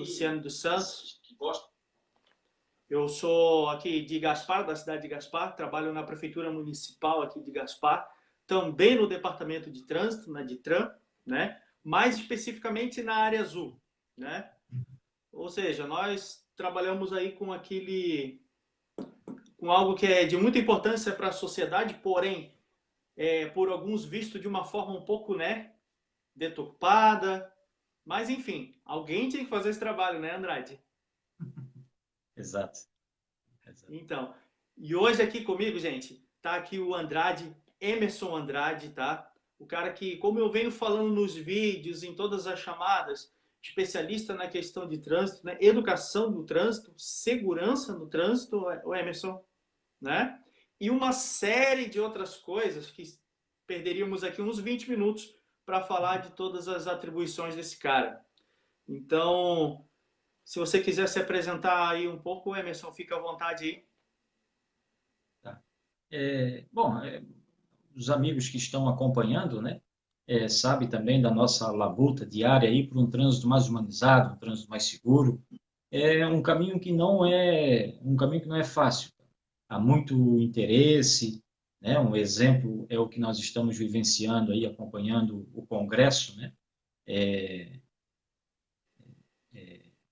Luciano dos Santos. Eu sou aqui de Gaspar, da cidade de Gaspar, trabalho na Prefeitura Municipal aqui de Gaspar, também no Departamento de Trânsito, na DITRAN, né? Mais especificamente na área azul, né? Ou seja, nós trabalhamos aí com algo que é de muita importância para a sociedade, porém, por alguns visto de uma forma um pouco, né, deturpada. Mas, enfim, alguém tem que fazer esse trabalho, né, Andrade? Exato. Exato. Então, e hoje aqui comigo, gente, tá aqui o Andrade, Emerson Andrade, tá? O cara que, como eu venho falando nos vídeos, em todas as chamadas, especialista na questão de trânsito, né? Educação do trânsito, segurança no trânsito, o Emerson, né? E uma série de outras coisas que perderíamos aqui uns 20 minutos para falar de todas as atribuições desse cara. Então, se você quiser se apresentar aí um pouco, Emerson, fica à vontade aí. Tá. Bom, os amigos que estão acompanhando, né, sabe também da nossa labuta diária aí por um trânsito mais humanizado, um trânsito mais seguro. É um caminho que não é fácil. Há muito interesse, né? Um exemplo é o que nós estamos vivenciando aí, acompanhando o Congresso, né?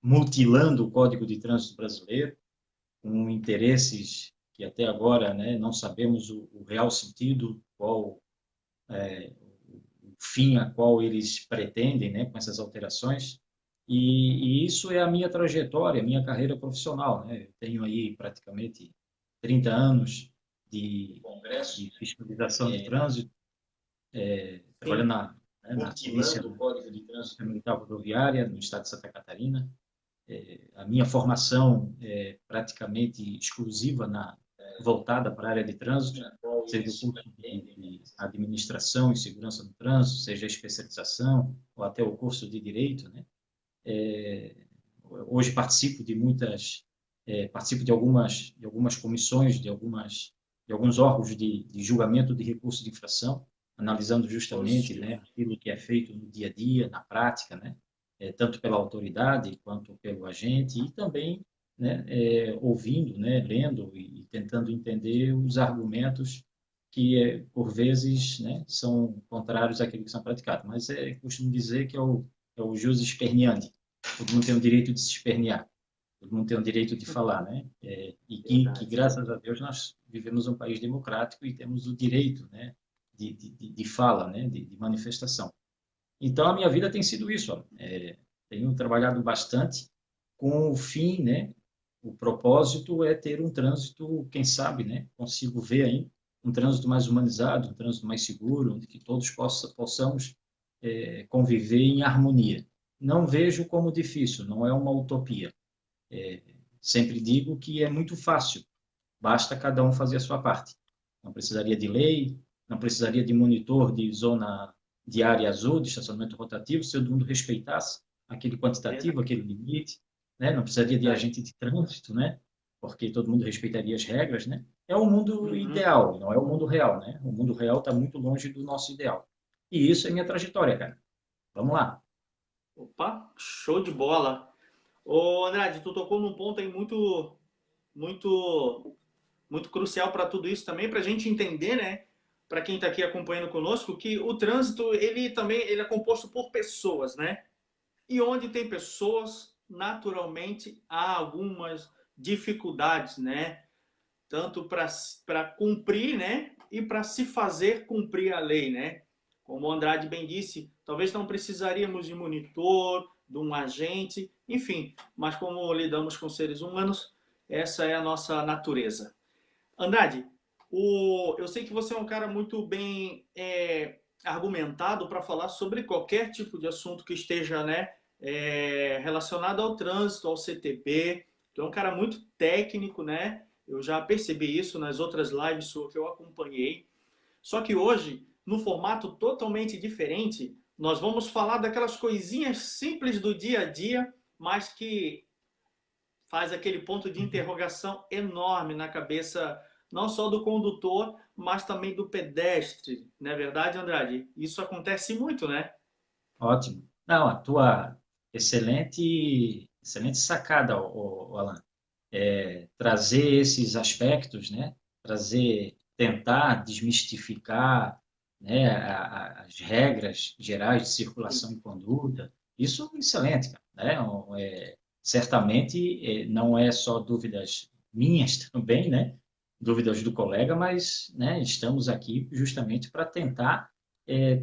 Mutilando o Código de Trânsito brasileiro, com interesses que até agora, né, não sabemos o real sentido, qual o fim a qual eles pretendem, né, com essas alterações. E isso é a minha trajetória, a minha carreira profissional, né? Eu tenho aí praticamente 30 anos de fiscalização de trânsito, trabalhando Sim. na Polícia Militar Rodoviária, no estado de Santa Catarina. A minha formação é praticamente exclusiva voltada para a área de trânsito, seja o curso de administração e segurança do trânsito, seja a especialização ou até o curso de direito, né? Hoje participo de algumas comissões, de alguns órgãos de julgamento de recurso de infração, analisando justamente, né, aquilo que é feito no dia a dia, na prática, né, tanto pela autoridade quanto pelo agente, e também, né, ouvindo, né, lendo e tentando entender os argumentos que, por vezes, né, são contrários àquilo que são praticados. Mas costumo dizer que é o jus esperneandi. Todo mundo tem o direito de se espernear, todo mundo tem o direito de falar, né? Que, graças a Deus, nós vivemos um país democrático e temos o direito, né, de fala, né, de manifestação. Então, a minha vida tem sido isso. Ó. Tenho trabalhado bastante com o fim, né? O propósito é ter um trânsito, quem sabe, né? Consigo ver aí um trânsito mais humanizado, um trânsito mais seguro, onde que todos possamos conviver em harmonia. Não vejo como difícil, não é uma utopia. Sempre digo que é muito fácil, basta cada um fazer a sua parte. Não precisaria de lei, não precisaria de monitor de zona de área azul, de estacionamento rotativo, se todo mundo respeitasse aquele quantitativo, aquele limite, né? Não precisaria de agente de trânsito, né? Porque todo mundo respeitaria as regras, né? É o mundo ideal, não é o mundo real, né? O mundo real está muito longe do nosso ideal. E isso é minha trajetória, cara. Vamos lá. Opa, show de bola. Ô, Andrade, tu tocou num ponto aí muito, muito crucial para tudo isso também, para a gente entender, né? Para quem está aqui acompanhando conosco, que o trânsito ele é composto por pessoas, né? E onde tem pessoas, naturalmente há algumas dificuldades, né? Tanto para cumprir, né? E para se fazer cumprir a lei, né? Como o Andrade bem disse, talvez não precisaríamos de monitor, de um agente, enfim, mas como lidamos com seres humanos, essa é a nossa natureza. Andrade, eu sei que você é um cara muito bem argumentado para falar sobre qualquer tipo de assunto que esteja, né, relacionado ao trânsito, ao CTB. Tu é um cara muito técnico, né? Eu já percebi isso nas outras lives que eu acompanhei. Só que hoje, no formato totalmente diferente, nós vamos falar daquelas coisinhas simples do dia a dia, mas que faz aquele ponto de interrogação enorme na cabeça, não só do condutor, mas também do pedestre. Não é verdade, Andrade? Isso acontece muito, né? Ótimo. Não, a tua excelente excelente sacada, Alan. Trazer esses aspectos, né? Tentar desmistificar, né, as regras gerais de circulação e conduta. Isso é excelente, cara, né? Certamente não é só dúvidas minhas também, né? Dúvidas do colega, mas, né, estamos aqui justamente para tentar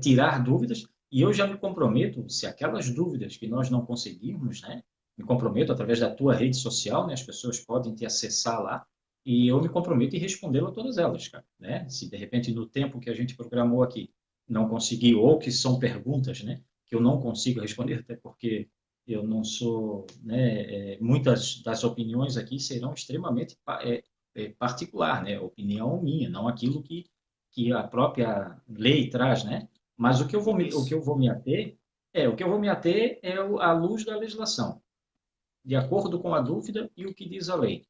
tirar dúvidas. E eu já me comprometo, se aquelas dúvidas que nós não conseguirmos, né, me comprometo através da tua rede social, né, as pessoas podem te acessar lá, e eu me comprometo em respondê-lo a todas elas, cara, né? Se de repente no tempo que a gente programou aqui não conseguir, ou que são perguntas, né, que eu não consigo responder, até porque eu não sou, né, muitas das opiniões aqui serão extremamente particular, né, opinião minha, não aquilo que a própria lei traz, né? Mas o que eu vou me ater é a luz da legislação, de acordo com a dúvida e o que diz a lei,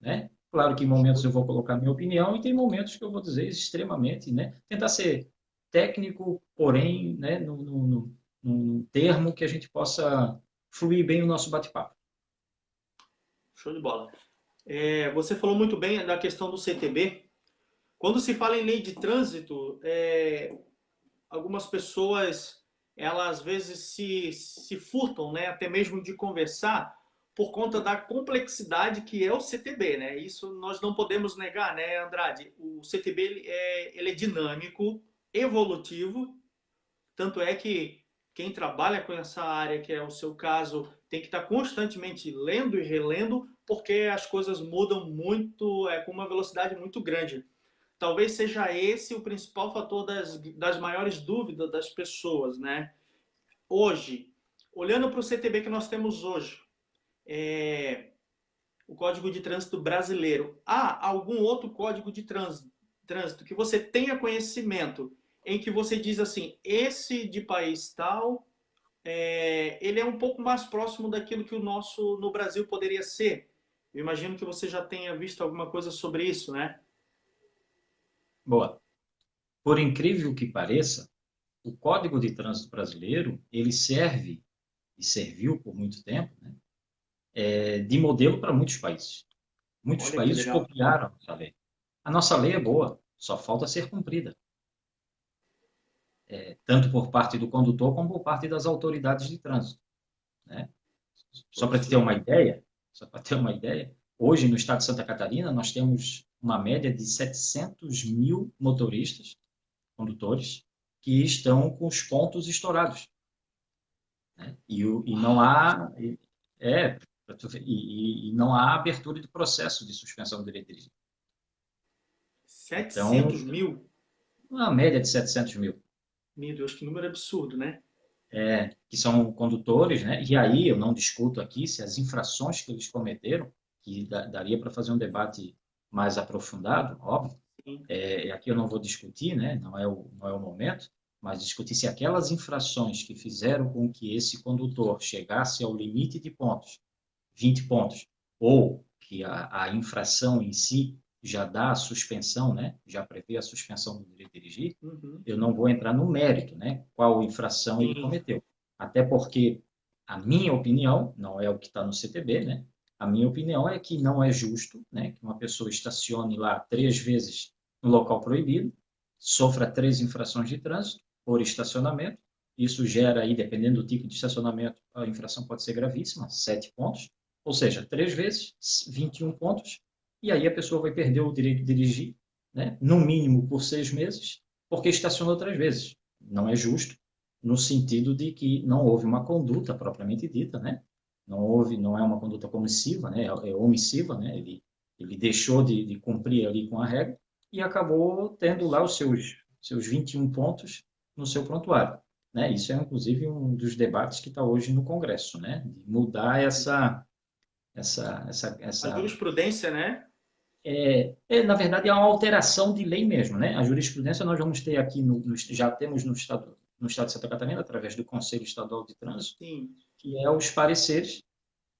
né? Claro que em momentos eu vou colocar minha opinião e tem momentos que eu vou dizer extremamente, né? Tentar ser técnico, porém, né, num termo que a gente possa fluir bem o nosso bate-papo. Show de bola. Você falou muito bem da questão do CTB. Quando se fala em lei de trânsito, algumas pessoas, elas às vezes se furtam, né, até mesmo de conversar, por conta da complexidade que é o CTB, né? Isso nós não podemos negar, né, Andrade? O CTB ele é dinâmico, evolutivo, tanto é que quem trabalha com essa área, que é o seu caso, tem que estar constantemente lendo e relendo, porque as coisas mudam muito, com uma velocidade muito grande. Talvez seja esse o principal fator das maiores dúvidas das pessoas, né? Hoje, olhando para o CTB que nós temos hoje, o Código de Trânsito Brasileiro, há algum outro Código de Trânsito que você tenha conhecimento em que você diz assim, esse de país tal, ele é um pouco mais próximo daquilo que o nosso no Brasil poderia ser? Eu imagino que você já tenha visto alguma coisa sobre isso, né? Boa. Por incrível que pareça, o Código de Trânsito Brasileiro, ele serve e serviu por muito tempo, né, de modelo para muitos países. Muitos Olha que países legal. copiaram essa lei. A nossa lei é boa, só falta ser cumprida, tanto por parte do condutor como por parte das autoridades de trânsito, né? Só para te ter uma ideia, hoje no estado de Santa Catarina nós temos uma média de 700 mil motoristas, condutores, que estão com os pontos estourados, né? E não há é e não há abertura de processo de suspensão do direito de dirigir. 700 Então, mil? uma média de 700 mil. Meu Deus, que número absurdo, né? Que são condutores, né? E aí eu não discuto aqui se as infrações que eles cometeram, que daria para fazer um debate mais aprofundado, óbvio. Aqui eu não vou discutir, né? Não é o momento, mas discutir se aquelas infrações que fizeram com que esse condutor chegasse ao limite de pontos, 20 pontos, ou que a infração em si já dá a suspensão, né? Já prevê a suspensão do direito de dirigir, eu não vou entrar no mérito, né? Qual infração ele Sim. cometeu. Até porque a minha opinião, não é o que está no CTB, né? A minha opinião é que não é justo, né, que uma pessoa estacione lá 3 vezes no local proibido, sofra 3 infrações de trânsito por estacionamento. Isso gera aí, dependendo do tipo de estacionamento, a infração pode ser gravíssima, 7 pontos. Ou seja, 3 vezes, 21 pontos, e aí a pessoa vai perder o direito de dirigir, né, no mínimo por 6 meses, porque estacionou 3 vezes. Não é justo, no sentido de que não houve uma conduta propriamente dita, né? Não é uma conduta comissiva, né? É omissiva, né? Ele deixou de cumprir ali com a regra e acabou tendo lá os seus 21 pontos no seu prontuário, né? Isso é inclusive um dos debates que está hoje no Congresso, né? De mudar A essa jurisprudência, né? na verdade, é uma alteração de lei mesmo, né? A jurisprudência nós vamos ter aqui, já temos no estado de Santa Catarina, através do Conselho Estadual de Trânsito, Sim. que é os pareceres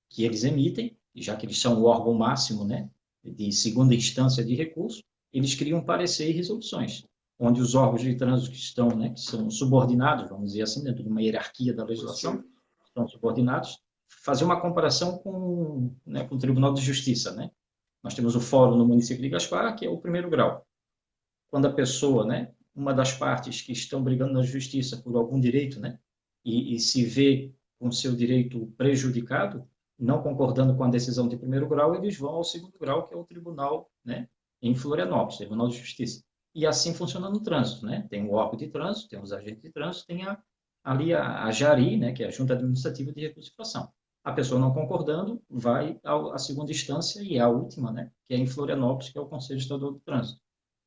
que eles emitem, e já que eles são o órgão máximo, né, de segunda instância de recurso, eles criam parecer e resoluções, onde os órgãos de trânsito que estão, né, que são subordinados, vamos dizer assim, dentro de uma hierarquia da legislação, estão subordinados, fazer uma comparação com, né, com o Tribunal de Justiça, né? Nós temos o fórum no município de Gaspar, que é o primeiro grau. Quando a pessoa, né, uma das partes que estão brigando na justiça por algum direito, né, e se vê com seu direito prejudicado, não concordando com a decisão de primeiro grau, eles vão ao segundo grau, que é o tribunal, né, em Florianópolis, Tribunal de Justiça. E assim funciona no trânsito, né? Tem o órgão de trânsito, tem os agentes de trânsito, tem ali a JARI, né, que é a Junta Administrativa de Recurso de Infração. A pessoa não concordando vai à segunda instância e à última, né, que é em Florianópolis, que é o Conselho Estadual do Trânsito.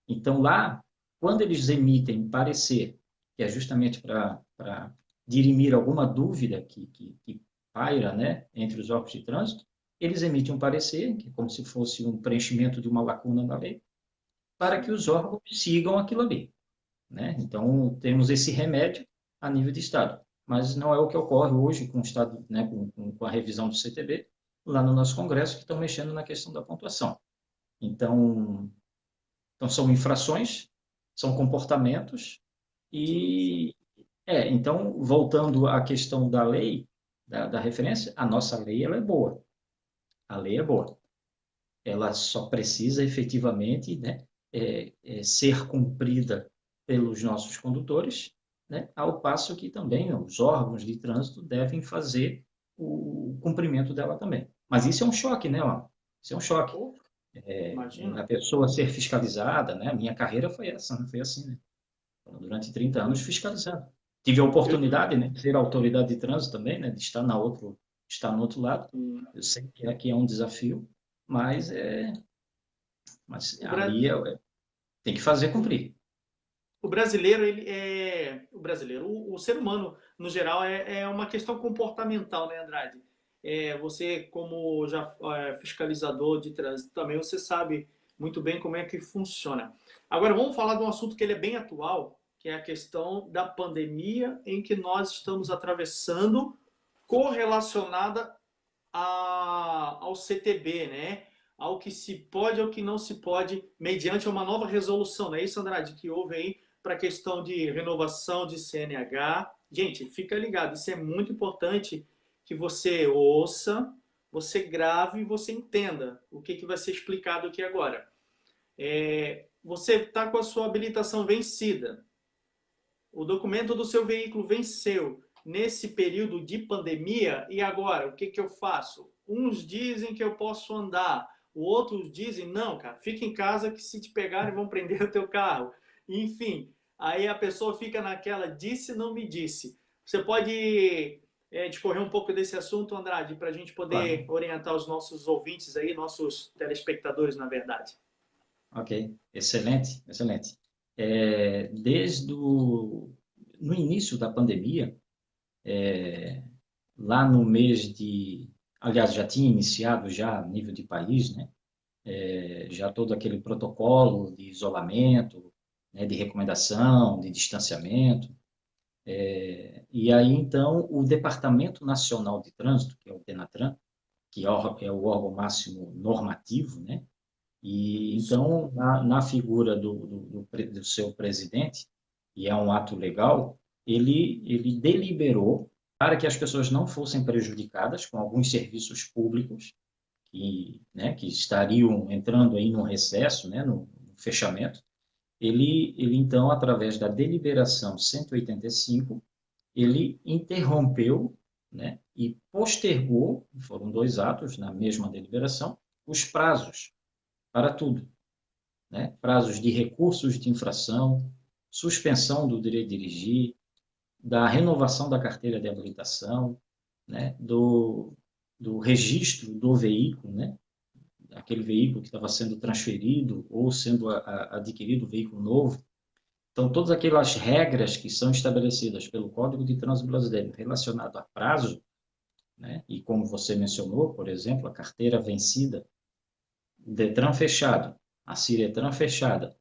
Então, lá, quando eles emitem parecer, que é justamente para dirimir alguma dúvida que paira, né, entre os órgãos de trânsito, eles emitem um parecer, que é como se fosse um preenchimento de uma lacuna na lei, para que os órgãos sigam aquilo ali, né? Então, temos esse remédio a nível de Estado. Mas não é o que ocorre hoje com o Estado, né, com a revisão do CTB, lá no nosso Congresso, que estão mexendo na questão da pontuação. Então são infrações, são comportamentos, e, então, voltando à questão da lei, da referência, a nossa lei, ela é boa. A lei é boa. Ela só precisa efetivamente, né, ser cumprida pelos nossos condutores, né, ao passo que também os órgãos de trânsito devem fazer o cumprimento dela também. Mas isso é um choque, né, ó? Isso é um choque. A Imagina. pessoa ser fiscalizada, né? A minha carreira foi essa, não foi assim, né? Durante 30 anos fiscalizado. Tive a Eu, oportunidade, né, de ser autoridade de trânsito também, né, de estar no outro lado. hum, Eu sei que aqui é um desafio, mas o, Bra- ali tem que fazer cumprir. o brasileiro, ele é. O brasileiro, o ser humano, no geral, é uma questão comportamental, né, Andrade? Você, como já fiscalizador de trânsito também, você sabe muito bem como é que funciona. Agora, vamos falar de um assunto que ele é bem atual, que é a questão da pandemia em que nós estamos atravessando, correlacionada ao CTB, né? Ao que se pode, ao que não se pode, mediante uma nova resolução. Não é isso, Andrade, que houve aí para a questão de renovação de CNH. Gente, fica ligado, isso é muito importante que você ouça, você grave e você entenda o que vai ser explicado aqui agora. Você está com a sua habilitação vencida, o documento do seu veículo venceu nesse período de pandemia, e agora, o que eu faço? Uns dizem que eu posso andar, outros dizem, não, cara, fica em casa que se te pegarem vão prender o teu carro. Enfim, aí a pessoa fica naquela, disse, não me disse. Você pode discorrer um pouco desse assunto, Andrade, para a gente poder Claro. orientar os nossos ouvintes aí, nossos telespectadores, na verdade. Ok, excelente, excelente. No início da pandemia, lá no mês de, aliás, já tinha iniciado já a nível de país, né? Já todo aquele protocolo de isolamento, né, de recomendação, de distanciamento. E aí, então, o Departamento Nacional de Trânsito, que é o DENATRAN, que é o órgão máximo normativo, né? E Isso. então, na figura do seu presidente, e é um ato legal, ele deliberou para que as pessoas não fossem prejudicadas com alguns serviços públicos que estariam entrando aí no recesso, né, no fechamento. Ele então, através da deliberação 185, ele interrompeu, né, e postergou, foram dois atos na mesma deliberação, os prazos para tudo, né? Prazos de recursos de infração, suspensão do direito de dirigir, da renovação da carteira de habilitação, né? Do registro do veículo, né? Aquele veículo que estava sendo transferido ou sendo adquirido veículo novo. Então, todas aquelas regras que são estabelecidas pelo Código de Trânsito Brasileiro relacionado a prazo, né? E como você mencionou, por exemplo, a carteira vencida, o Detran fechado, a Ciretran fechada,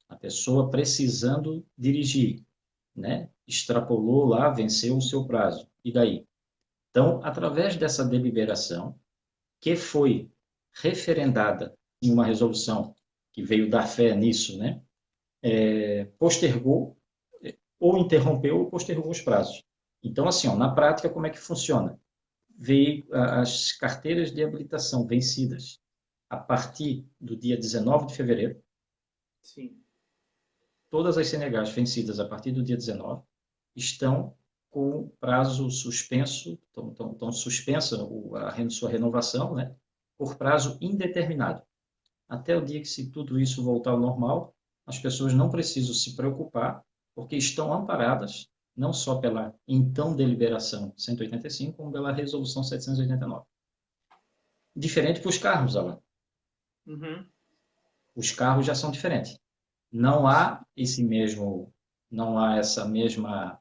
a pessoa precisando dirigir, né? Extrapolou lá, venceu o seu prazo. E daí? Então, através dessa deliberação, que foi referendada em uma resolução que veio dar fé nisso, né? Postergou, ou interrompeu, ou postergou os prazos. Então, assim, ó, na prática, como é que funciona? veio as carteiras de habilitação vencidas a partir do dia 19 de fevereiro. Sim. Todas as CNHs vencidas a partir do dia 19 estão com prazo suspenso, estão suspensa a sua renovação, né, por prazo indeterminado. Até o dia que, se tudo isso voltar ao normal, as pessoas não precisam se preocupar, porque estão amparadas não só pela então deliberação 185, como pela resolução 789. Diferente para os carros, Alan. Uhum. Os carros já são diferentes. Não há não há essa mesma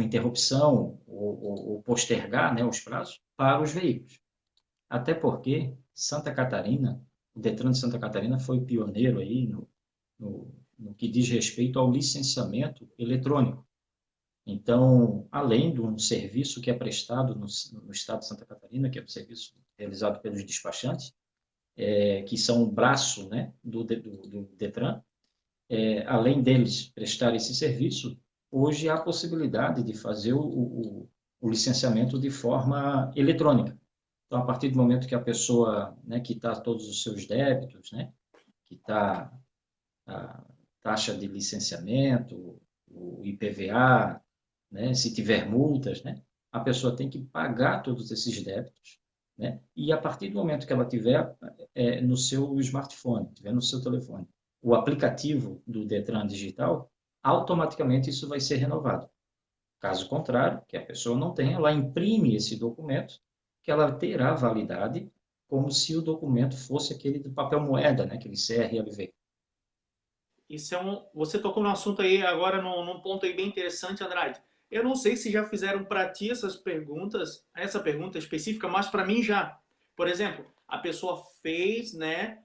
interrupção ou postergar, né, os prazos para os veículos. Até porque Santa Catarina, o Detran de Santa Catarina foi pioneiro aí no que diz respeito ao licenciamento eletrônico. Então, além de um serviço que é prestado no estado de Santa Catarina, que é um serviço realizado pelos despachantes, que são um braço, né, do Detran, além deles prestar esse serviço, hoje há a possibilidade de fazer o licenciamento de forma eletrônica. Então, a partir do momento que a pessoa, né, quitar todos os seus débitos, né, quitar a taxa de licenciamento, o IPVA, né, se tiver multas, né, a pessoa tem que pagar todos esses débitos, né, e a partir do momento que ela tiver no seu smartphone, tiver no seu telefone, o aplicativo do Detran Digital, automaticamente isso vai ser renovado. Caso contrário, que a pessoa não tenha, ela imprime esse documento, que ela terá validade como se o documento fosse aquele do papel moeda, né, aquele CRLV. Isso é você tocou no assunto aí agora, num ponto aí bem interessante, Andrade. Eu não sei se já fizeram para ti essas perguntas, essa pergunta específica, mas para mim já. Por exemplo, a pessoa fez, né,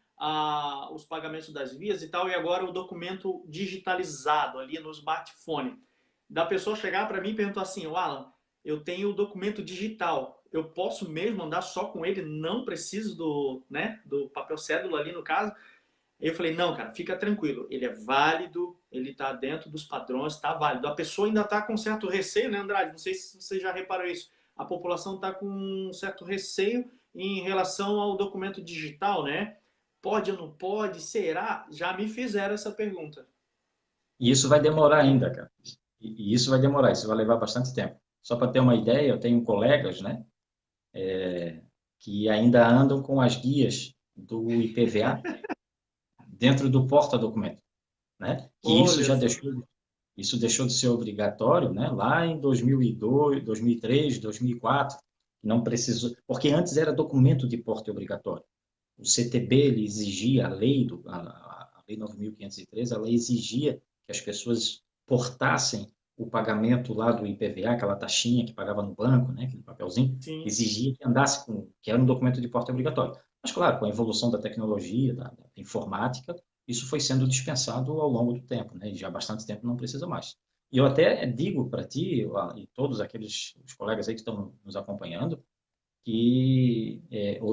os pagamentos das vias e tal, e agora o documento digitalizado ali no smartphone. Da pessoa chegar para mim e perguntar assim: Alan, eu tenho o documento digital, eu posso mesmo andar só com ele, não preciso do papel cédula ali no caso? Eu falei, não, cara, fica tranquilo, ele é válido, ele está dentro dos padrões, está válido. A pessoa ainda está com certo receio, né, Andrade? Não sei se você já reparou isso. A população está com um certo receio em relação ao documento digital, né? Pode ou não pode? Será? Já me fizeram essa pergunta. E isso vai demorar ainda, cara. E isso vai demorar, isso vai levar bastante tempo. Só para ter uma ideia, eu tenho colegas, né, que ainda andam com as guias do IPVA dentro do porta-documento, né? Que Olha só. isso deixou de ser obrigatório, né? Lá em 2002, 2003, 2004, não precisou, porque antes era documento de porte obrigatório. O CTB ele exigia a lei 9.513, ela exigia que as pessoas portassem o pagamento lá do IPVA, aquela taxinha que pagava no banco, né, aquele papelzinho, Sim. exigia que andasse que era um documento de porte obrigatório. Mas, claro, com a evolução da tecnologia, da informática, isso foi sendo dispensado ao longo do tempo, né, e já há bastante tempo não precisa mais. E eu até digo para ti e todos aqueles os colegas aí que estão nos acompanhando, que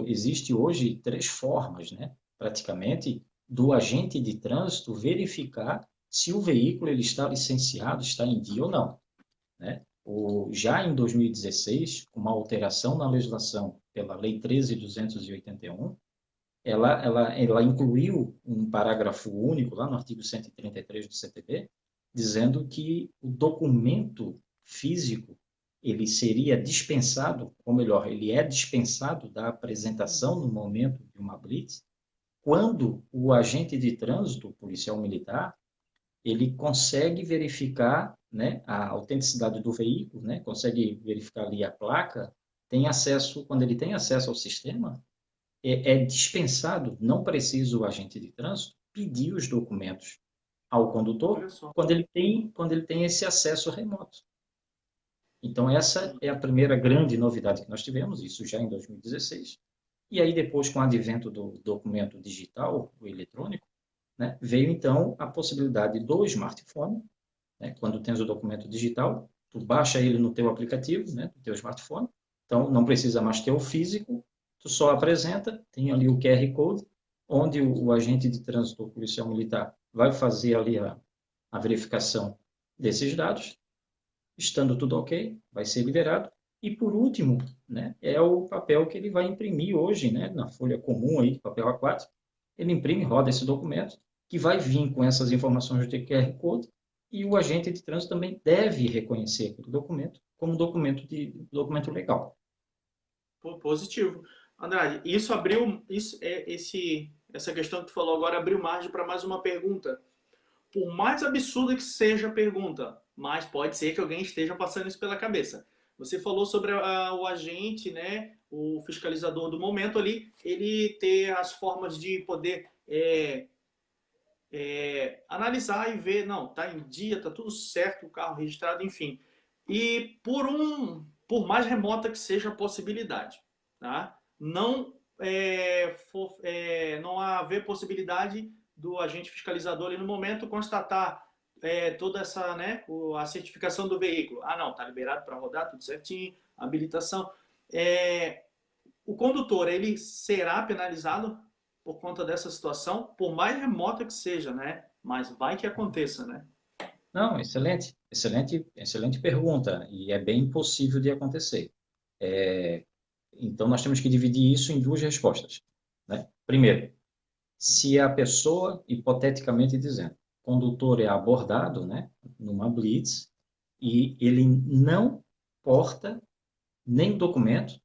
existe hoje três formas, né, praticamente, do agente de trânsito verificar se o veículo ele está licenciado, está em dia ou não, né? Já em 2016, com uma alteração na legislação pela Lei 13.281, ela incluiu um parágrafo único lá no artigo 133 do CTB, dizendo que o documento físico ele seria dispensado, ou melhor, ele é dispensado da apresentação no momento de uma blitz, quando o agente de trânsito, policial militar, ele consegue verificar, né, a autenticidade do veículo, né, consegue verificar ali a placa, tem acesso, quando ele tem acesso ao sistema, é dispensado, não precisa o agente de trânsito pedir os documentos ao Olha condutor só. quando ele tem esse acesso remoto. Então, essa é a primeira grande novidade que nós tivemos, isso já em 2016. E aí, depois, com o advento do documento digital, o eletrônico, né, veio, então, a possibilidade do smartphone, né, quando tens o documento digital, tu baixa ele no teu aplicativo, né, do teu smartphone, então não precisa mais ter o físico, tu só apresenta, tem ali o QR Code, onde o agente de trânsito ou policial militar vai fazer ali a verificação desses dados, estando tudo ok, vai ser liberado, E por último, né, é o papel que ele vai imprimir hoje, né, na folha comum aí, papel A4. Ele imprime, roda esse documento, que vai vir com essas informações de QR Code, e o agente de trânsito também deve reconhecer aquele documento como documento legal. Positivo. Andrade, isso abriu, essa questão que tu falou agora abriu margem para mais uma pergunta. Por mais absurda que seja a pergunta, mas pode ser que alguém esteja passando isso pela cabeça. Você falou sobre o agente, né, o fiscalizador do momento ali, ele ter as formas de poder analisar e ver, não, tá em dia, tá tudo certo, o carro registrado, enfim. E por mais remota que seja a possibilidade, tá? Não haver possibilidade do agente fiscalizador ali no momento constatar toda essa, né, a certificação do veículo. Ah, não, tá liberado para rodar, tudo certinho, habilitação. O condutor, ele será penalizado por conta dessa situação, por mais remota que seja, né? Mas vai que aconteça, né? Não, excelente, excelente, excelente pergunta, e é bem possível de acontecer. Então, nós temos que dividir isso em duas respostas, né? Primeiro, se a pessoa, hipoteticamente dizendo, o condutor é abordado, né, numa blitz, e ele não porta nem documento,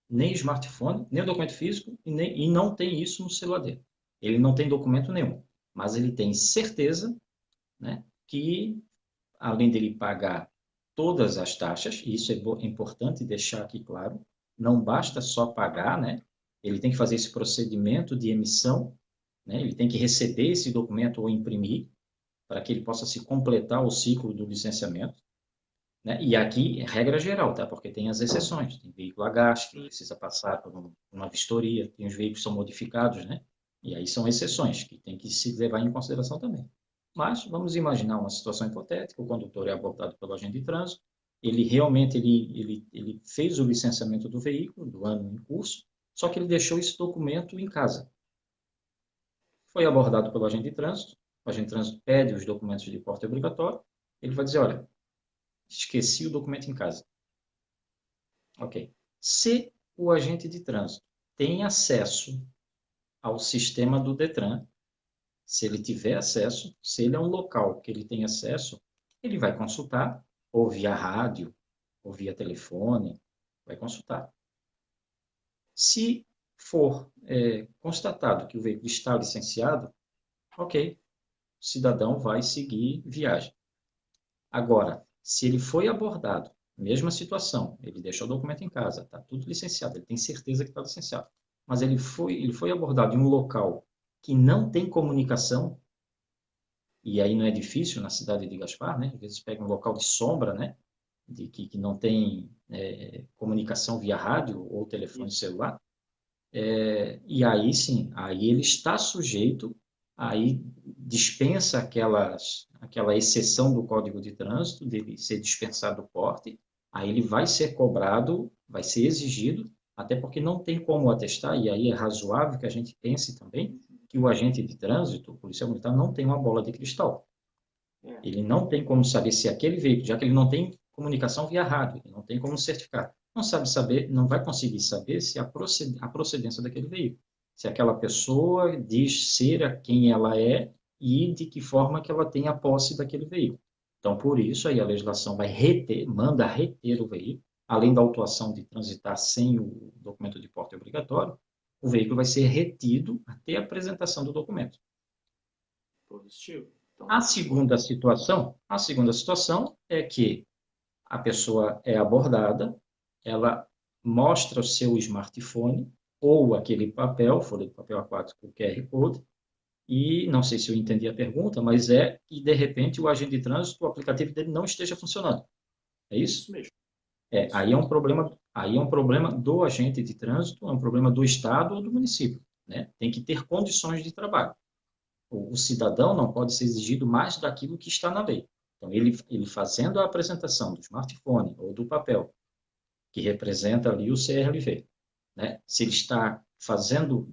nem smartphone, nem o documento físico, e não tem isso no celular dele. Ele não tem documento nenhum, mas ele tem certeza, né, que, além dele pagar todas as taxas, e isso é importante deixar aqui claro, não basta só pagar, né, ele tem que fazer esse procedimento de emissão, né, ele tem que receber esse documento ou imprimir, para que ele possa se completar o ciclo do licenciamento. Né? E aqui, é regra geral, tá? Porque tem as exceções. Tem veículo a gás, que precisa passar por uma vistoria, tem os veículos que são modificados, né? E aí são exceções, que tem que se levar em consideração também. Mas vamos imaginar uma situação hipotética, o condutor é abordado pelo agente de trânsito, ele realmente ele fez o licenciamento do veículo, do ano em curso, só que ele deixou esse documento em casa. Foi abordado pelo agente de trânsito, o agente de trânsito pede os documentos de porte obrigatório, ele vai dizer, olha, esqueci o documento em casa. Ok. Se o agente de trânsito tem acesso ao sistema do Detran, se ele tiver acesso, se ele é um local que ele tem acesso, ele vai consultar, ou via rádio, ou via telefone, vai consultar. Se for constatado que o veículo está licenciado, ok, o cidadão vai seguir viagem. Agora, se ele foi abordado, mesma situação, ele deixou o documento em casa, está tudo licenciado, ele tem certeza que está licenciado, mas ele foi abordado em um local que não tem comunicação, e aí não é difícil na cidade de Gaspar, né? Às vezes pega um local de sombra, né? Que não tem comunicação via rádio ou telefone celular, e aí sim, aí ele está sujeito, aí dispensa aquela exceção do Código de Trânsito, dele ser dispensado o porte, aí ele vai ser cobrado, vai ser exigido, até porque não tem como atestar, e aí é razoável que a gente pense também que o agente de trânsito, o policial militar, não tem uma bola de cristal. Ele não tem como saber se aquele veículo, já que ele não tem comunicação via rádio, ele não tem como certificar, não sabe saber, não vai conseguir saber se a procedência daquele veículo, se aquela pessoa diz ser a quem ela é e de que forma que ela tem a posse daquele veículo. Então, por isso, aí a legislação vai manda reter o veículo, além da autuação de transitar sem o documento de porte obrigatório, o veículo vai ser retido até a apresentação do documento. Positivo. Então, A segunda situação é que a pessoa é abordada, ela mostra o seu smartphone ou aquele papel, folha de papel A4 com QR Code, e não sei se eu entendi a pergunta, mas que de repente o agente de trânsito, o aplicativo dele não esteja funcionando. É isso? isso mesmo. Aí é um problema do agente de trânsito, é um problema do Estado ou do município, né? Tem que ter condições de trabalho. O cidadão não pode ser exigido mais daquilo que está na lei. Então, ele fazendo a apresentação do smartphone ou do papel, que representa ali o CRLV, né? Se ele está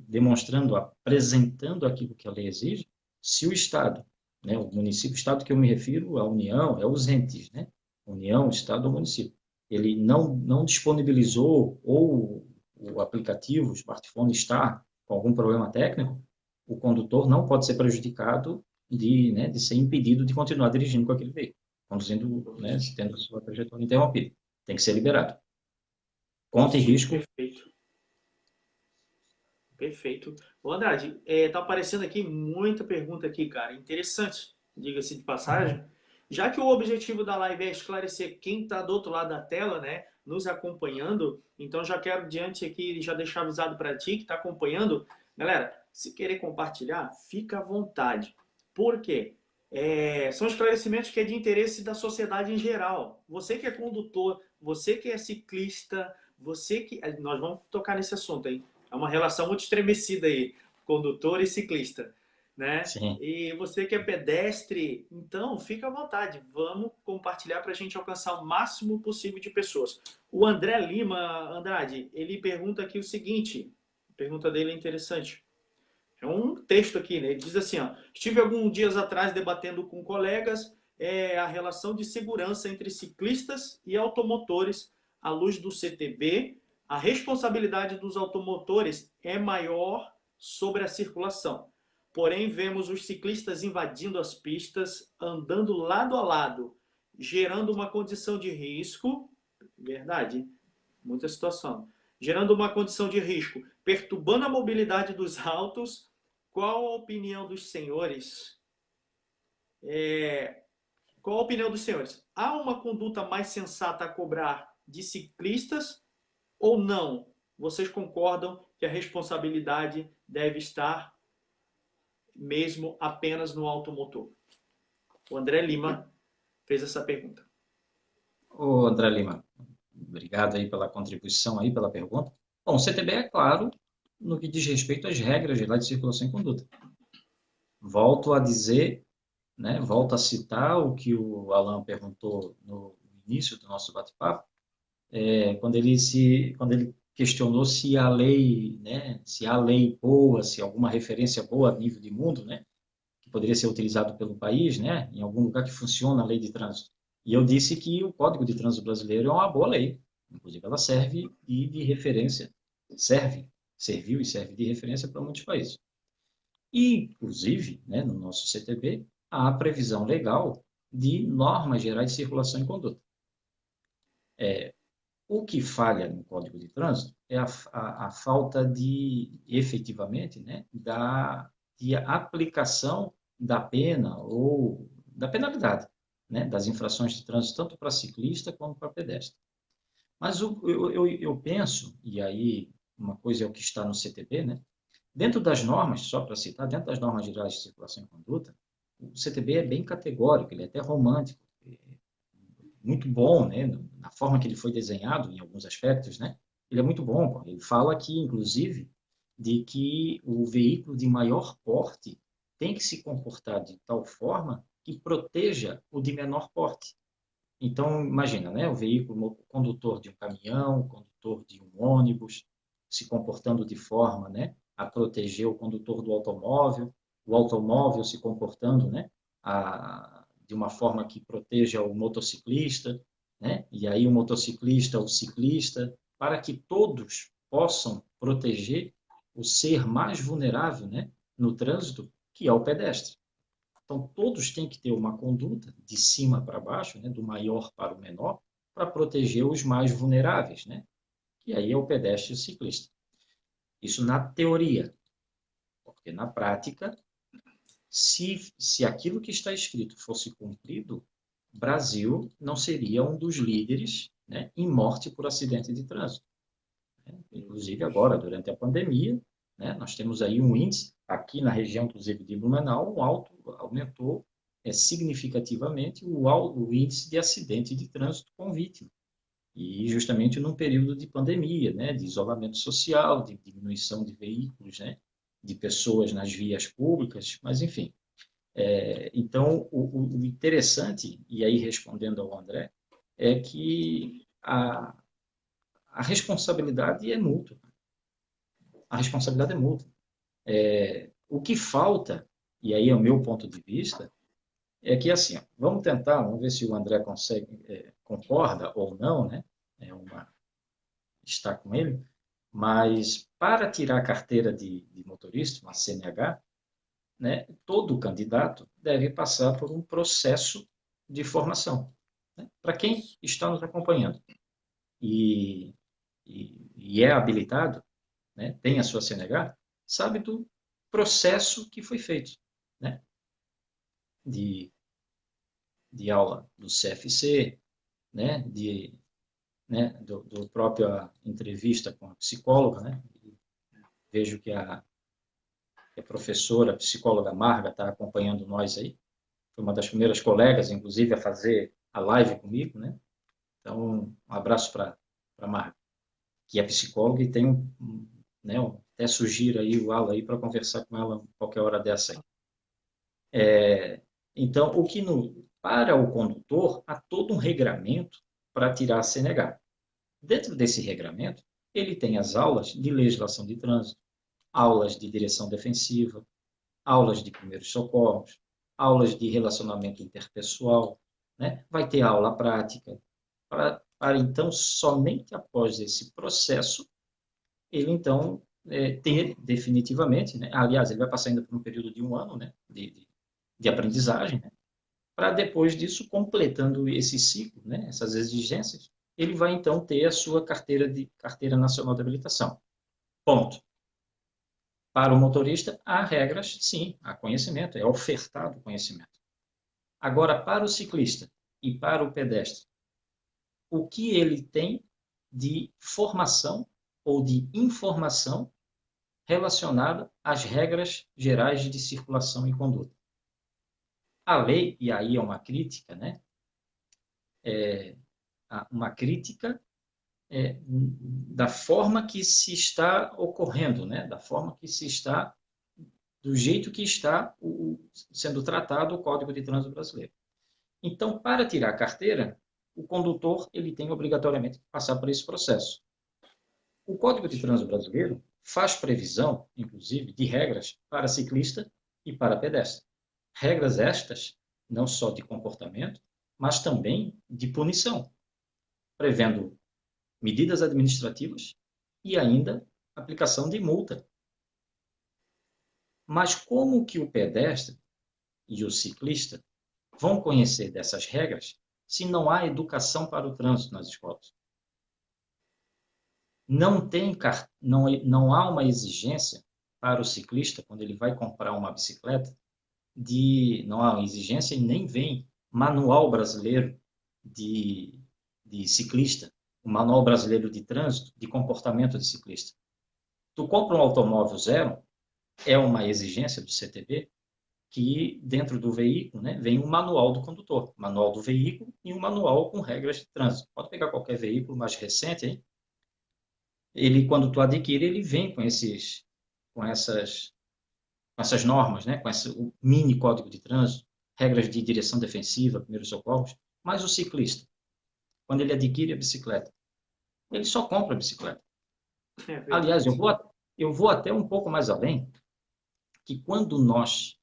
demonstrando, apresentando aquilo que a lei exige, se o Estado, né, o município, o Estado que eu me refiro, a União, os entes, né? União, Estado ou município. ele não disponibilizou ou o aplicativo, o smartphone está com algum problema técnico, o condutor não pode ser prejudicado de ser impedido de continuar dirigindo com aquele veículo, conduzindo, né, tendo a sua trajetória interrompida. Tem que ser liberado. Conta e risco. Perfeito. Perfeito. Ô, Andrade, tá aparecendo aqui muita pergunta aqui, cara. Interessante, diga-se de passagem. Já que o objetivo da live é esclarecer quem está do outro lado da tela, né, nos acompanhando, então já quero diante aqui já deixar avisado para ti que está acompanhando. Galera, se querer compartilhar, fica à vontade. Por quê? São esclarecimentos que é de interesse da sociedade em geral. Você que é condutor, você que é ciclista, você que... Nós vamos tocar nesse assunto aí. É uma relação muito estremecida aí, condutor e ciclista, né? Sim. E você que é pedestre, então fica à vontade, vamos compartilhar para a gente alcançar o máximo possível de pessoas. O André Lima, Andrade, ele pergunta aqui o seguinte, a pergunta dele é interessante. É um texto aqui, né? Ele diz assim, ó, estive alguns dias atrás debatendo com colegas a relação de segurança entre ciclistas e automotores à luz do CTB. A responsabilidade dos automotores é maior sobre a circulação. Porém, vemos os ciclistas invadindo as pistas, andando lado a lado, gerando uma condição de risco, verdade, muita situação, gerando uma condição de risco, perturbando a mobilidade dos autos. Qual a opinião dos senhores? Qual a opinião dos senhores? Há uma conduta mais sensata a cobrar de ciclistas ou não? Vocês concordam que a responsabilidade deve estar mesmo apenas no automotor? O André Lima fez essa pergunta. Ô, André Lima, obrigado aí pela contribuição aí, pela pergunta. Bom, o CTB é claro no que diz respeito às regras gerais de circulação e conduta. Volto a dizer, né, volto a citar o que o Alan perguntou no início do nosso bate-papo, quando ele questionou se a lei, né, se há lei boa, se há alguma referência boa a nível de mundo, né, que poderia ser utilizado pelo país, né, em algum lugar que funciona a lei de trânsito. E eu disse que o Código de Trânsito Brasileiro é uma boa lei. Inclusive, ela serve de referência, serviu e serve de referência para muitos países. E, inclusive, né, no nosso CTB, há a previsão legal de normas gerais de circulação e conduta. O que falha no Código de Trânsito é a falta de, efetivamente, né, de aplicação da pena ou da penalidade, né, das infrações de trânsito, tanto para ciclista como para pedestre. Mas eu penso, e aí uma coisa é o que está no CTB, né, dentro das normas, só para citar, dentro das normas gerais de circulação e conduta, o CTB é bem categórico, ele é até romântico, muito bom, né, na forma que ele foi desenhado em alguns aspectos, né, ele é muito bom. Ele fala aqui, inclusive, de que o veículo de maior porte tem que se comportar de tal forma que proteja o de menor porte. Então, imagina, né, o veículo, o condutor de um caminhão, o condutor de um ônibus, se comportando de forma, né, a proteger o condutor do automóvel, o automóvel se comportando, né, de uma forma que proteja o motociclista, né, e aí o motociclista, o ciclista, para que todos possam proteger o ser mais vulnerável, né, no trânsito, que é o pedestre. Então, todos têm que ter uma conduta de cima para baixo, né, do maior para o menor, para proteger os mais vulneráveis, né? E aí é o pedestre e o ciclista. Isso na teoria, porque na prática, se aquilo que está escrito fosse cumprido, Brasil não seria um dos líderes, né, em morte por acidente de trânsito. Inclusive agora, durante a pandemia, né, nós temos aí um índice, aqui na região, inclusive de Blumenau, aumentou significativamente o índice de acidente de trânsito com vítima. E justamente num período de pandemia, né, de isolamento social, de diminuição de veículos, né, de pessoas nas vias públicas, mas enfim. Então, o interessante, e aí respondendo ao André, é que a responsabilidade é mútua. A responsabilidade é mútua. O que falta, e aí é o meu ponto de vista, é que assim, vamos ver se o André concorda ou não, né? está com ele, mas para tirar a carteira de motorista, uma CNH, né, todo candidato deve passar por um processo de formação. Né? Para quem está nos acompanhando e, e é habilitado, né, tem a sua CNH, sabe do processo que foi feito, né, de aula do CFC, né, do própria entrevista com a psicóloga, né, vejo que a professora, a psicóloga Marga está acompanhando nós aí, foi uma das primeiras colegas, inclusive, a fazer a live comigo, né, então um abraço para a Marga, que é psicóloga e tem né, até sugiro aí o aula aí para conversar com ela qualquer hora dessa aí. Então, para o condutor, há todo um regramento para tirar a CNH. Dentro desse regramento, ele tem as aulas de legislação de trânsito, aulas de direção defensiva, aulas de primeiros socorros, aulas de relacionamento interpessoal, né? Vai ter aula prática, para então, somente após esse processo, ele então ter definitivamente, né? Aliás, ele vai passar ainda por um período de 1 ano, né? de aprendizagem, né? Para depois disso, completando esse ciclo, né? Essas exigências, ele vai então ter a sua carteira nacional de habilitação. Ponto. Para o motorista, há regras, sim, há conhecimento, é ofertado conhecimento. Agora, para o ciclista e para o pedestre, o que ele tem de formação ou de informação relacionada às regras gerais de circulação e conduta. A lei, e aí é uma crítica, né? Uma crítica da forma que se está ocorrendo, né? Da forma que se está, do jeito que está sendo tratado o Código de Trânsito Brasileiro. Então, para tirar a carteira, o condutor ele tem obrigatoriamente que passar por esse processo. O Código de Trânsito Brasileiro faz previsão, inclusive, de regras para ciclista e para pedestre. Regras estas, não só de comportamento, mas também de punição, prevendo medidas administrativas e ainda aplicação de multa. Mas como que o pedestre e o ciclista vão conhecer dessas regras se não há educação para o trânsito nas escolas? Não há uma exigência para o ciclista, quando ele vai comprar uma bicicleta, não há exigência e nem vem manual brasileiro de ciclista, o manual brasileiro de trânsito, de comportamento de ciclista. Tu compra um automóvel zero, é uma exigência do CTB, que dentro do veículo, né, vem um manual do condutor, manual do veículo e um manual com regras de trânsito. Pode pegar qualquer veículo mais recente aí. Ele, quando tu adquire, ele vem com essas normas, né? O mini código de trânsito, regras de direção defensiva, primeiros socorros. Mas o ciclista, quando ele adquire a bicicleta, ele só compra a bicicleta. Aliás, eu vou até um pouco mais além, que quando nós,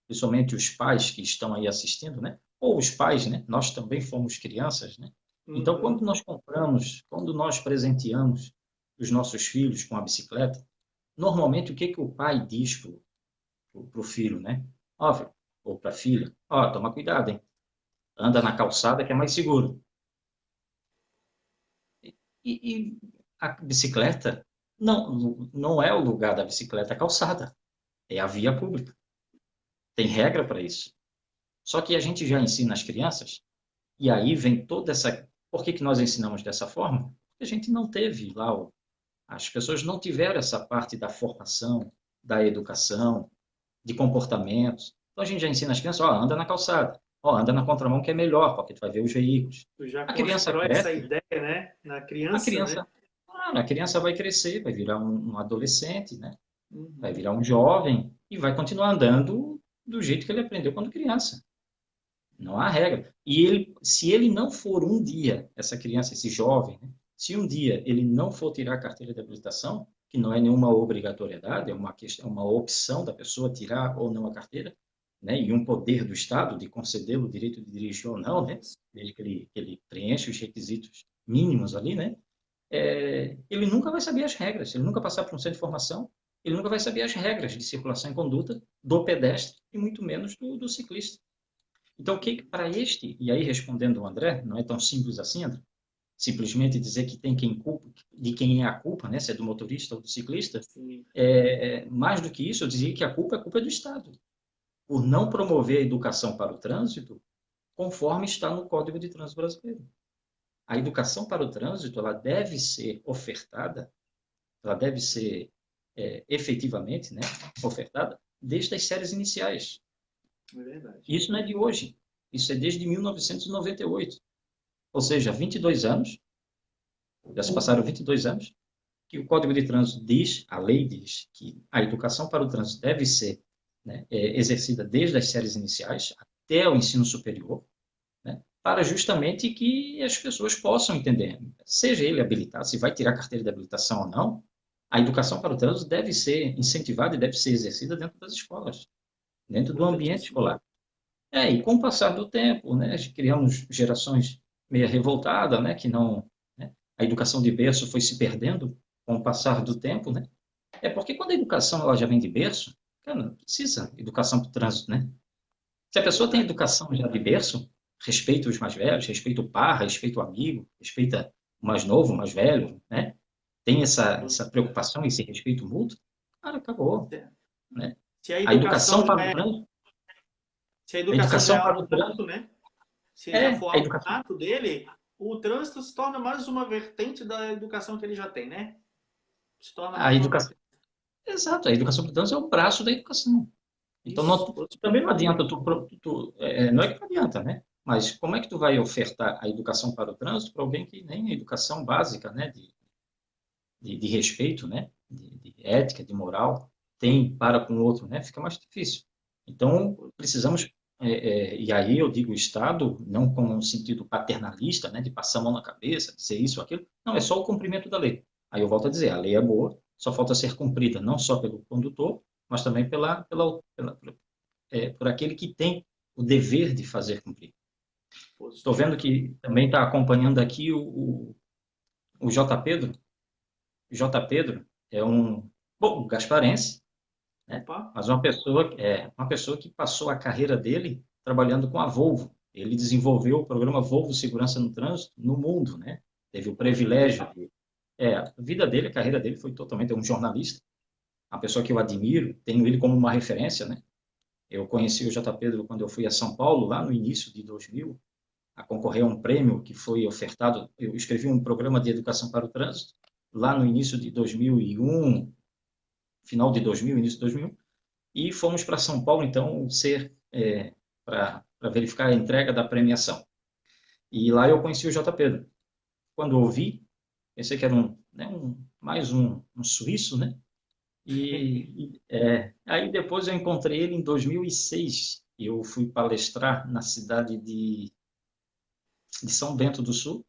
principalmente os pais que estão aí assistindo, né? Ou os pais, né? Nós também fomos crianças, né? Então, quando nós compramos, quando nós presenteamos os nossos filhos com a bicicleta, normalmente o que o pai diz para o filho, né? Ó, ou para a filha, ó, toma cuidado, hein? Anda na calçada que é mais seguro. E a bicicleta não é o lugar da bicicleta a calçada, é a via pública. Tem regra para isso. Só que a gente já ensina as crianças, e aí vem toda essa... Por que nós ensinamos dessa forma? Porque a gente não teve lá, as pessoas não tiveram essa parte da formação, da educação, de comportamentos. Então a gente já ensina as crianças, ó, anda na calçada, ó, anda na contramão que é melhor, porque tu vai ver os veículos. Tu já A criança constrói cresce, essa ideia, né? Na criança, né? A criança vai crescer, vai virar um adolescente, né? Vai virar um jovem e vai continuar andando do jeito que ele aprendeu quando criança. Não há regra. E se ele não for um dia, essa criança, esse jovem, né? Se um dia ele não for tirar a carteira de habilitação, que não é nenhuma obrigatoriedade, é uma opção da pessoa tirar ou não a carteira, né? E um poder do Estado de conceder o direito de dirigir ou não, né? Desde que ele preenche os requisitos mínimos ali, né? Ele nunca vai saber as regras, ele nunca passar por um centro de formação, ele nunca vai saber as regras de circulação e conduta do pedestre e muito menos do ciclista. Então, o que para este, e aí respondendo o André, não é tão simples assim, André, simplesmente dizer que tem quem culpa, de quem é a culpa, né, se é do motorista ou do ciclista, mais do que isso, eu dizia que a culpa é do Estado, por não promover a educação para o trânsito conforme está no Código de Trânsito Brasileiro. A educação para o trânsito, ela deve ser ofertada, ela deve ser efetivamente, né, ofertada desde as séries iniciais. É verdade. Isso não é de hoje, isso é desde 1998. Ou seja, 22 anos, já se passaram 22 anos, que o Código de Trânsito diz, a lei diz, que a educação para o trânsito deve ser, né, exercida desde as séries iniciais até o ensino superior, né, para justamente que as pessoas possam entender, seja ele habilitado, se vai tirar carteira de habilitação ou não, a educação para o trânsito deve ser incentivada e deve ser exercida dentro das escolas, dentro do ambiente escolar. E com o passar do tempo, né, criamos gerações meio revoltadas, né, que não, né, a educação de berço foi se perdendo com o passar do tempo, né? É porque quando a educação ela já vem de berço, cara, não precisa educação para o trânsito, né? Se a pessoa tem educação já de berço, respeita os mais velhos, respeita o par, respeita o amigo, respeita o mais novo, o mais velho, né? Tem essa preocupação, esse respeito mútuo, cara, acabou, né? Se a A educação educação já para o é, trânsito, se a a educação já educação é para algo o nato, trânsito né? Se já for a algo educação. nato dele, o trânsito se torna mais uma vertente da educação que ele já tem, né? Se torna A mais uma educação, vertente. exato, a educação para o trânsito é o braço da educação. Então, Isso. também não adianta, não é que não adianta, né? Mas como é que tu vai ofertar a educação para o trânsito para alguém que nem a educação básica, né, de respeito, né, de ética, de moral, tem para com o outro, né? Fica mais difícil. Então, precisamos, e aí eu digo o Estado, não com um sentido paternalista, né, de passar a mão na cabeça, dizer isso ou aquilo, não, é só o cumprimento da lei. Aí eu volto a dizer, a lei é boa, só falta ser cumprida não só pelo condutor, mas também por aquele que tem o dever de fazer cumprir. Estou Positivo. vendo que também está acompanhando aqui o J. Pedro. O J. Pedro é um gasparense, né? Opa. Mas uma pessoa que passou a carreira dele trabalhando com a Volvo. Ele desenvolveu o programa Volvo Segurança no Trânsito no mundo, né? Teve o Poxa, que privilégio legal. a vida dele, a carreira dele foi totalmente um jornalista, uma pessoa que eu admiro, tenho ele como uma referência, né? Eu conheci o J. Pedro quando eu fui a São Paulo, lá no início de 2000, a concorrer a um prêmio que foi ofertado. Eu escrevi um programa de educação para o trânsito, lá no início de 2001, final de 2000, início de 2001, e fomos para São Paulo, então, para verificar a entrega da premiação. E lá eu conheci o J. Pedro. Quando eu ouvi, pensei que era mais um suíço, né? Aí depois eu encontrei ele em 2006. Eu fui palestrar na cidade de São Bento do Sul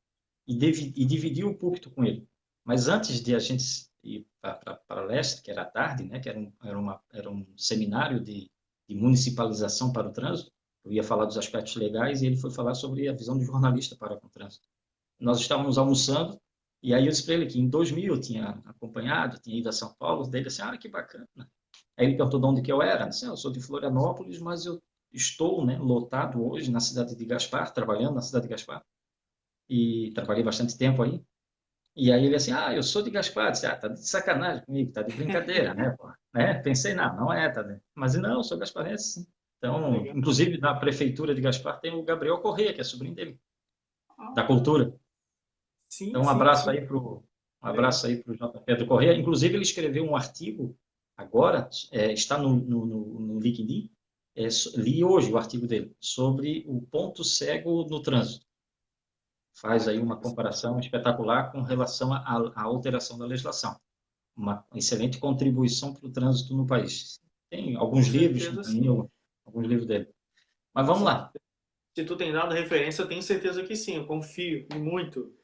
e dividi o púlpito com ele. Mas antes de a gente ir para a palestra, que era à tarde, né, que era um seminário de municipalização para o trânsito, eu ia falar dos aspectos legais e ele foi falar sobre a visão do jornalista para com o trânsito. Nós estávamos almoçando e aí eu disse para ele que em 2000 eu tinha acompanhado, tinha ido a São Paulo, daí ele disse, que bacana. Aí ele perguntou de onde que eu era. Eu disse, eu sou de Florianópolis, mas eu estou, né, lotado hoje na cidade de Gaspar, trabalhando na cidade de Gaspar, e trabalhei bastante tempo aí. E aí ele assim, eu sou de Gaspar. Eu disse, tá de sacanagem comigo, tá de brincadeira, né, pô? Pensei, não é, tá, né? Mas não, eu sou gasparense, sim. Então, Legal. inclusive na prefeitura de Gaspar tem o Gabriel Corrêa, que é sobrinho dele, da Ah, cultura. sim, Então, sim, sim. um Legal. abraço aí pro J. Pedro Corrêa. Inclusive, ele escreveu um artigo agora, está no LinkedIn, li hoje o artigo dele, sobre o ponto cego no trânsito. Faz aí Que uma interessante. comparação espetacular com relação à alteração da legislação. Uma excelente contribuição para o trânsito no país. Tem Com alguns livros, certeza, também, sim. alguns livros dele. Mas vamos Se, lá. se tu tem dado referência, eu tenho certeza que sim. Eu confio muito.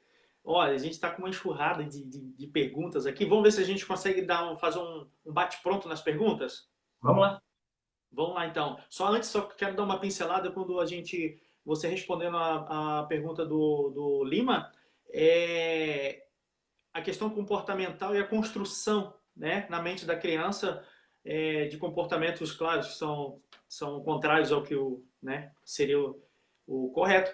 Olha, a gente está com uma enxurrada de perguntas aqui. Vamos ver se a gente consegue fazer um bate-pronto nas perguntas? Vamos lá. Vamos lá, então. Só quero dar uma pincelada quando você respondendo a pergunta do Lima, é a questão comportamental e a construção, né, na mente da criança de comportamentos, claro, que são contrários ao que né, seria o correto.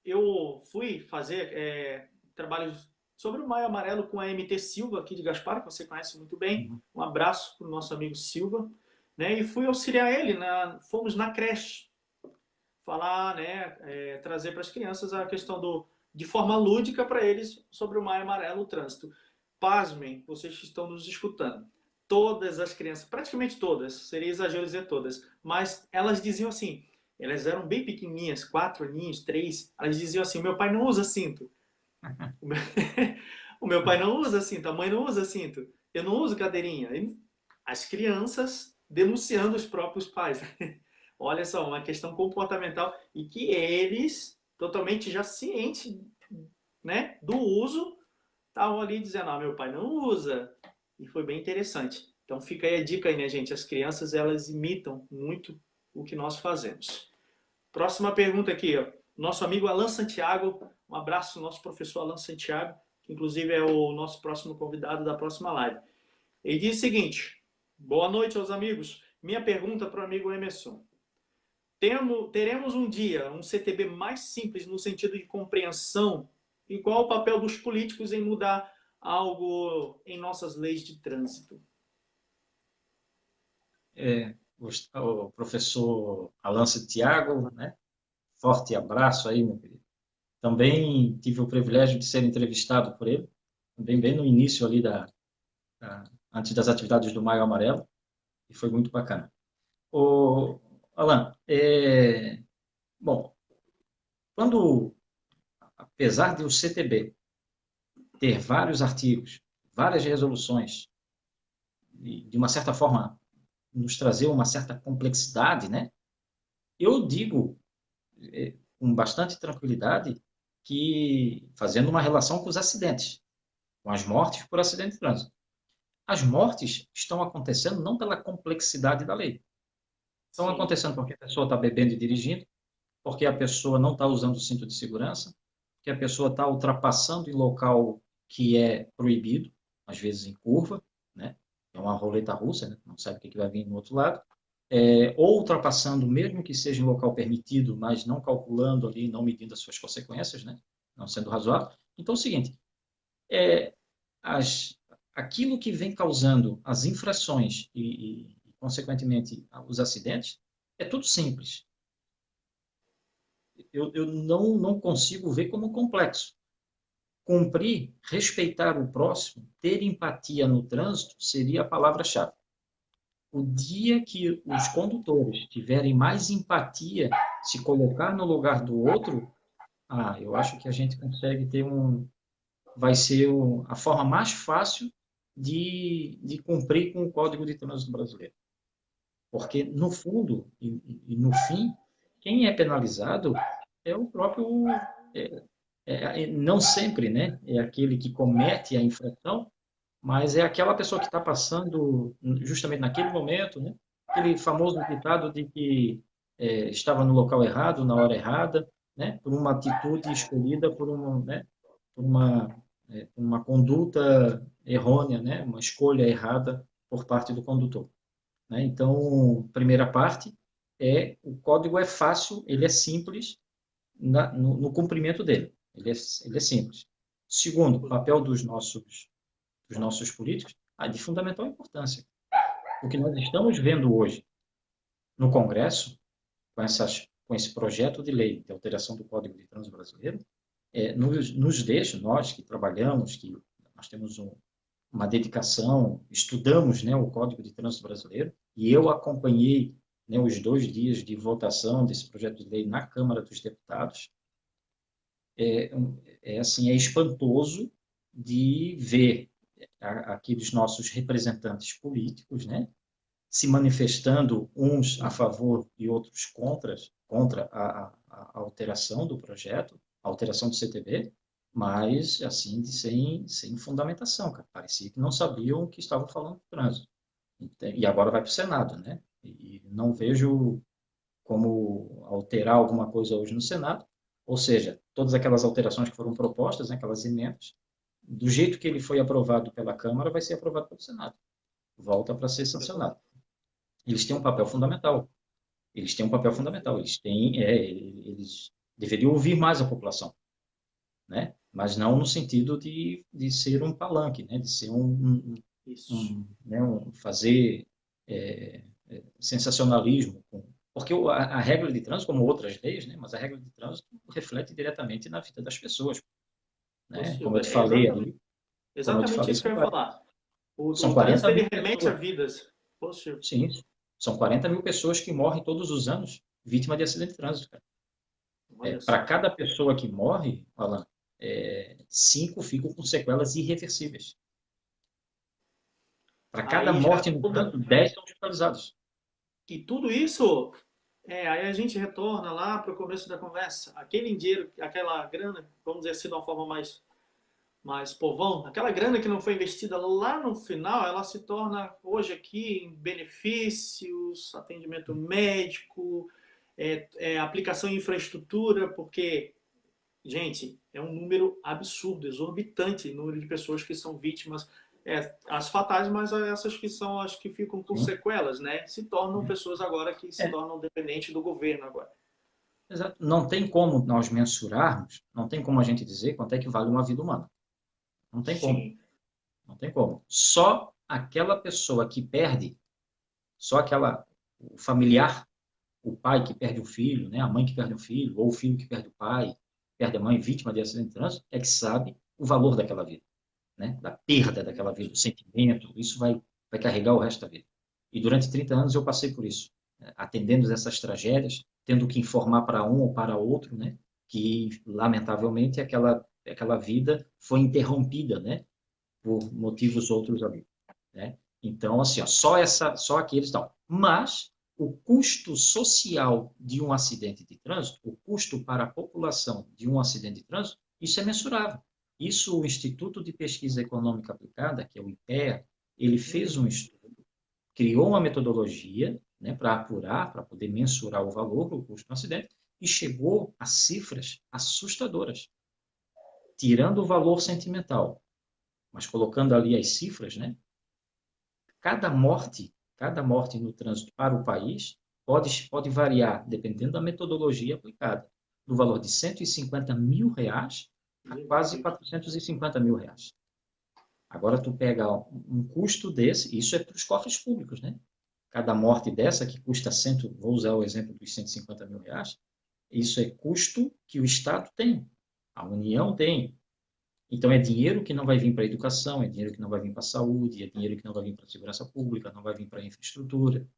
Eu fui fazer trabalhos sobre o Maio Amarelo com a MT Silva, aqui de Gaspar, que você conhece muito bem. Uhum. Um abraço para o nosso amigo Silva. Né, e fui auxiliar ele, fomos na creche, falar, né, trazer para as crianças a questão de forma lúdica para eles sobre o Maio Amarelo, o trânsito. Pasmem, vocês que estão nos escutando. Todas as crianças, praticamente todas, seria exagero dizer todas, mas elas diziam assim, elas eram bem pequenininhas, 4 aninhos, 3, elas diziam assim, meu pai não usa cinto. O meu pai não usa cinto, a mãe não usa cinto, eu não uso cadeirinha. As crianças denunciando os próprios pais. Olha só, uma questão comportamental e que eles, totalmente já cientes, né, do uso, estavam ali dizendo, ah, meu pai não usa. E foi bem interessante. Então fica aí a dica aí, né, gente? As crianças, elas imitam muito o que nós fazemos. Próxima pergunta aqui, ó. Nosso amigo Alan Santiago. Um abraço, nosso professor Alan Santiago, que inclusive é o nosso próximo convidado da próxima live. Ele diz o seguinte, boa noite aos amigos. Minha pergunta para o amigo Emerson. Teremos um dia um CTB mais simples no sentido de compreensão? E qual o papel dos políticos em mudar algo em nossas leis de trânsito? O professor Alan Santiago, né? Forte abraço aí, meu querido. Também tive o privilégio de ser entrevistado por ele, também bem no início ali antes das atividades do Maio Amarelo, e foi muito bacana. O Alan, bom, apesar de o CTB ter vários artigos, várias resoluções, e de uma certa forma nos trazer uma certa complexidade, né? Eu digo com bastante tranquilidade que, fazendo uma relação com os acidentes, com as mortes por acidente de trânsito, as mortes estão acontecendo não pela complexidade da lei, estão Sim, acontecendo porque a pessoa está bebendo e dirigindo, porque a pessoa não está usando o cinto de segurança, porque a pessoa está ultrapassando em local que é proibido, às vezes em curva, né? É uma roleta russa, né? Não sabe o que vai vir no outro lado. Ou ultrapassando, mesmo que seja em local permitido, mas não calculando ali, não medindo as suas consequências, né? Não sendo razoável. Então, é o seguinte, é, aquilo que vem causando as infrações consequentemente, os acidentes, é tudo simples. Eu não consigo ver como complexo. Cumprir, respeitar o próximo, ter empatia no trânsito seria a palavra-chave. O dia que os condutores tiverem mais empatia, se colocar no lugar do outro, eu acho que a gente consegue ter vai ser a forma mais fácil de cumprir com o Código de Trânsito brasileiro. Porque, no fundo e no fim, quem é penalizado é o próprio. É, não sempre, né? É aquele que comete a infração, mas é aquela pessoa que está passando justamente naquele momento, né? Aquele famoso ditado de que estava no local errado, na hora errada, né? Por uma atitude escolhida né? Por uma conduta errônea, né? Uma escolha errada por parte do condutor. Né? Então, primeira parte o código é fácil, ele é simples no cumprimento dele. Ele é simples. Segundo, o papel dos nossos políticos é de fundamental importância. O que nós estamos vendo hoje no Congresso, com esse projeto de lei de alteração do Código de Trânsito Brasileiro, nos deixa, nós que trabalhamos, que nós temos uma dedicação, estudamos, né, o Código de Trânsito Brasileiro, e eu acompanhei, né, os 2 dias de votação desse projeto de lei na Câmara dos Deputados. Assim, é espantoso de ver aqueles nossos representantes políticos, né, se manifestando uns a favor e outros contra a alteração do projeto, a alteração do CTB, mas assim sem fundamentação, cara. Parecia que não sabiam o que estavam falando do trânsito. E agora vai para o Senado, né? E não vejo como alterar alguma coisa hoje no Senado, Ou seja, todas aquelas alterações que foram propostas, né, aquelas emendas, do jeito que ele foi aprovado pela Câmara, vai ser aprovado pelo Senado. Volta para ser sancionado. Eles têm um papel fundamental. Eles têm um papel fundamental. Eles deveriam ouvir mais a população, né? Mas não no sentido de ser um palanque, né? De ser fazer sensacionalismo. Porque a regra de trânsito, como outras leis, né? Mas a regra de trânsito reflete diretamente na vida das pessoas, né? Como eu te falei ali, Exatamente isso que eu ia falar. são O trânsito 40 ele mil remete a pessoas. vidas. Poxa, Sim, são 40 mil pessoas que morrem todos os anos vítima de acidente de trânsito, cara. olha Para só. cada pessoa que morre, Alan, 5 ficam com sequelas irreversíveis. Para cada Aí já morte no trânsito, 10 são hospitalizados. e tudo isso, aí a gente retorna lá para o começo da conversa. Aquele dinheiro, aquela grana, vamos dizer assim de uma forma mais povão, aquela grana que não foi investida lá no final, ela se torna hoje aqui em benefícios, atendimento médico, aplicação em infraestrutura, porque, gente, é um número absurdo, exorbitante o número de pessoas que são vítimas, as fatais, mas essas que são as que ficam com Sim. sequelas, né? Se tornam Uhum. pessoas agora que se tornam dependentes do governo agora. Exato. Não tem como nós mensurarmos, não tem como a gente dizer quanto é que vale uma vida humana. Não tem como. Sim. Não tem como. Só aquela pessoa que perde, só o familiar, o pai que perde o filho, né, a mãe que perde o filho, ou o filho que perde o pai, perde a mãe, vítima de acidente de trânsito, é que sabe o valor daquela vida, né, da perda daquela vida, do sentimento, isso vai carregar o resto da vida. E durante 30 anos eu passei por isso, né, atendendo essas tragédias, tendo que informar para um ou para outro, né, que lamentavelmente aquela vida foi interrompida, né, por motivos outros ali, né? Então, assim, ó, só aqueles estão. Mas o custo social de um acidente de trânsito, o custo para a população de um acidente de trânsito, isso é mensurável. Isso o Instituto de Pesquisa Econômica Aplicada, que é o IPEA, ele fez um estudo, criou uma metodologia, né, para apurar, para poder mensurar o valor do custo do acidente, e chegou a cifras assustadoras, tirando o valor sentimental, mas colocando ali as cifras, né? Cada morte no trânsito para o país pode variar, dependendo da metodologia aplicada, do valor de R$ 150 mil a Meu quase Deus. R$ 450 mil. Agora tu pega um custo desse, isso é para os cofres públicos, né? Cada morte dessa que custa vou usar o exemplo dos R$ 150 mil, isso é custo que o Estado tem, a União tem, então, é dinheiro que não vai vir para a educação, é dinheiro que não vai vir para a saúde, é dinheiro que não vai vir para a segurança pública, não vai vir para a infraestrutura.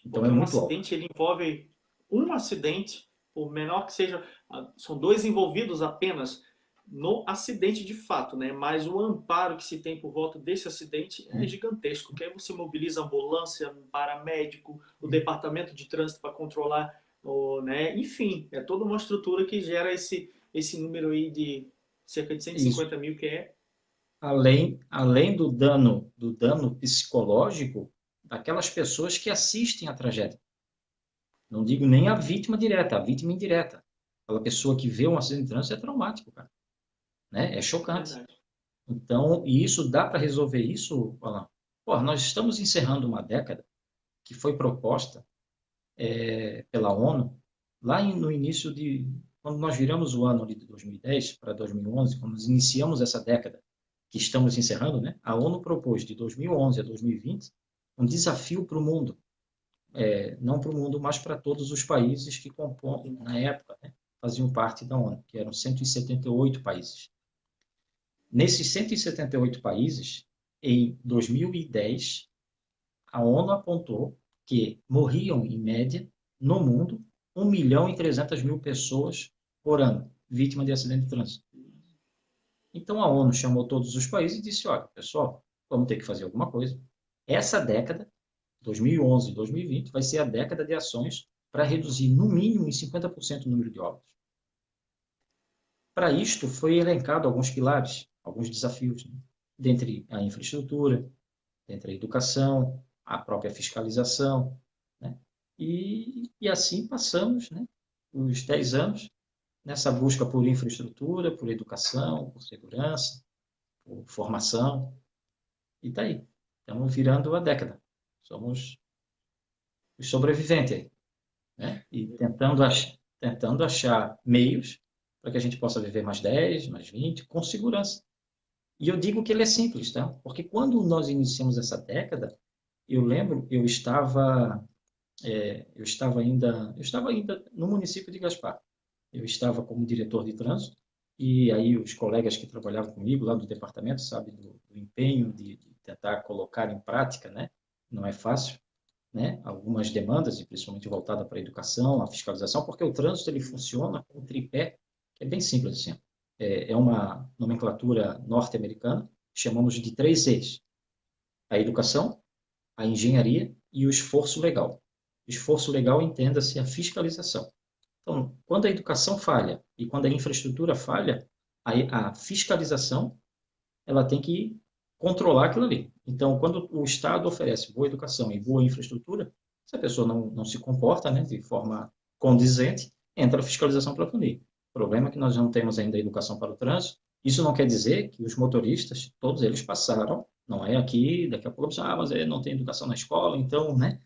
Então, é Porque um muito alto. acidente ele envolve um acidente, por menor que seja, são dois envolvidos apenas no acidente de fato, né? Mas o amparo que se tem por volta desse acidente é gigantesco. Que aí você mobiliza a ambulância, um paramédico, o departamento de trânsito para controlar, né? Enfim, é toda uma estrutura que gera esse número aí de cerca de cento e Isso. cinquenta mil, que é. Além do dano psicológico daquelas pessoas que assistem à tragédia. Não digo nem a vítima direta, a vítima indireta. Aquela pessoa que vê um acidente de trânsito é traumático, cara. Né? É chocante. Verdade. Então, e isso dá para resolver isso, Alan? Pô, nós estamos encerrando uma década que foi proposta pela ONU, lá no início quando nós viramos o ano de 2010 para 2011, quando nós iniciamos essa década que estamos encerrando, né, a ONU propôs de 2011 a 2020 um desafio para o mundo, não para o mundo, mas para todos os países que compõem, na época, né, faziam parte da ONU, que eram 178 países. Nesses 178 países, em 2010, a ONU apontou que morriam, em média, no mundo, 1.300.000 pessoas por ano, vítima de acidente de trânsito. Então a ONU chamou todos os países e disse, olha, pessoal, vamos ter que fazer alguma coisa. Essa década, 2011 e 2020, vai ser a década de ações para reduzir, no mínimo, em 50% o número de óbitos. Para isto, foi elencado alguns pilares, alguns desafios, né? Dentre a infraestrutura, entre a educação, a própria fiscalização, né? E assim passamos, né, os 10 anos nessa busca por infraestrutura, por educação, por segurança, por formação, e está aí. Estamos virando a década. Somos os sobreviventes aí, né? E tentando achar meios para que a gente possa viver mais 10, mais 20, com segurança. E eu digo que ele é simples, tá? Porque quando nós iniciamos essa década, eu lembro, eu estava ainda no município de Gaspar. Eu estava como diretor de trânsito e aí os colegas que trabalhavam comigo lá do departamento, sabe, do empenho de tentar colocar em prática, né? Não é fácil, né? Algumas demandas, e principalmente voltada para a educação, a fiscalização, porque o trânsito ele funciona com um tripé, que é bem simples assim. É uma nomenclatura norte-americana, chamamos de 3 E's: a educação, a engenharia e o esforço legal. Esforço legal, entenda-se a fiscalização. Então, quando a educação falha e quando a infraestrutura falha, a fiscalização ela tem que controlar aquilo ali. Então, quando o Estado oferece boa educação e boa infraestrutura, se a pessoa não se comporta, né, de forma condizente, entra a fiscalização para punir. O problema é que nós não temos ainda educação para o trânsito. Isso não quer dizer que os motoristas, todos eles passaram, não é aqui, daqui a pouco, mas não tem educação na escola, então, né,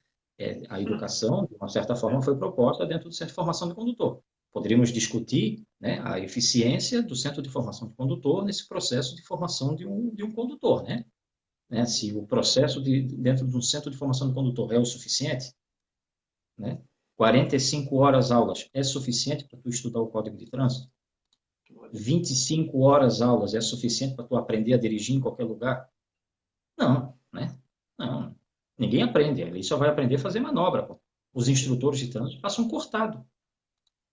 a educação, de uma certa forma, foi proposta dentro do Centro de Formação do Condutor. Poderíamos discutir, né, a eficiência do Centro de Formação de Condutor nesse processo de formação de um condutor, né? Se o processo dentro de um Centro de Formação do Condutor é o suficiente, né? 45 horas aulas é suficiente para tu estudar o Código de Trânsito? 25 horas aulas é suficiente para tu aprender a dirigir em qualquer lugar? Não, né? Não. Ninguém aprende, ele só vai aprender a fazer manobra, pô. Os instrutores de trânsito passam cortado.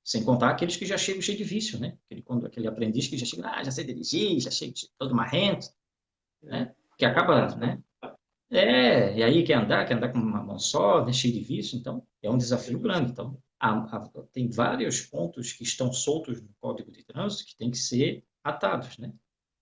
Sem contar aqueles que já chegam cheio de vício, né? Aquele aprendiz que já chega, já sei dirigir, já chega todo marrento, né? Que acaba, né? E aí quer andar com uma mão só, né? Cheio de vício, então é um desafio grande. Então, tem vários pontos que estão soltos no Código de Trânsito que têm que ser atados, né?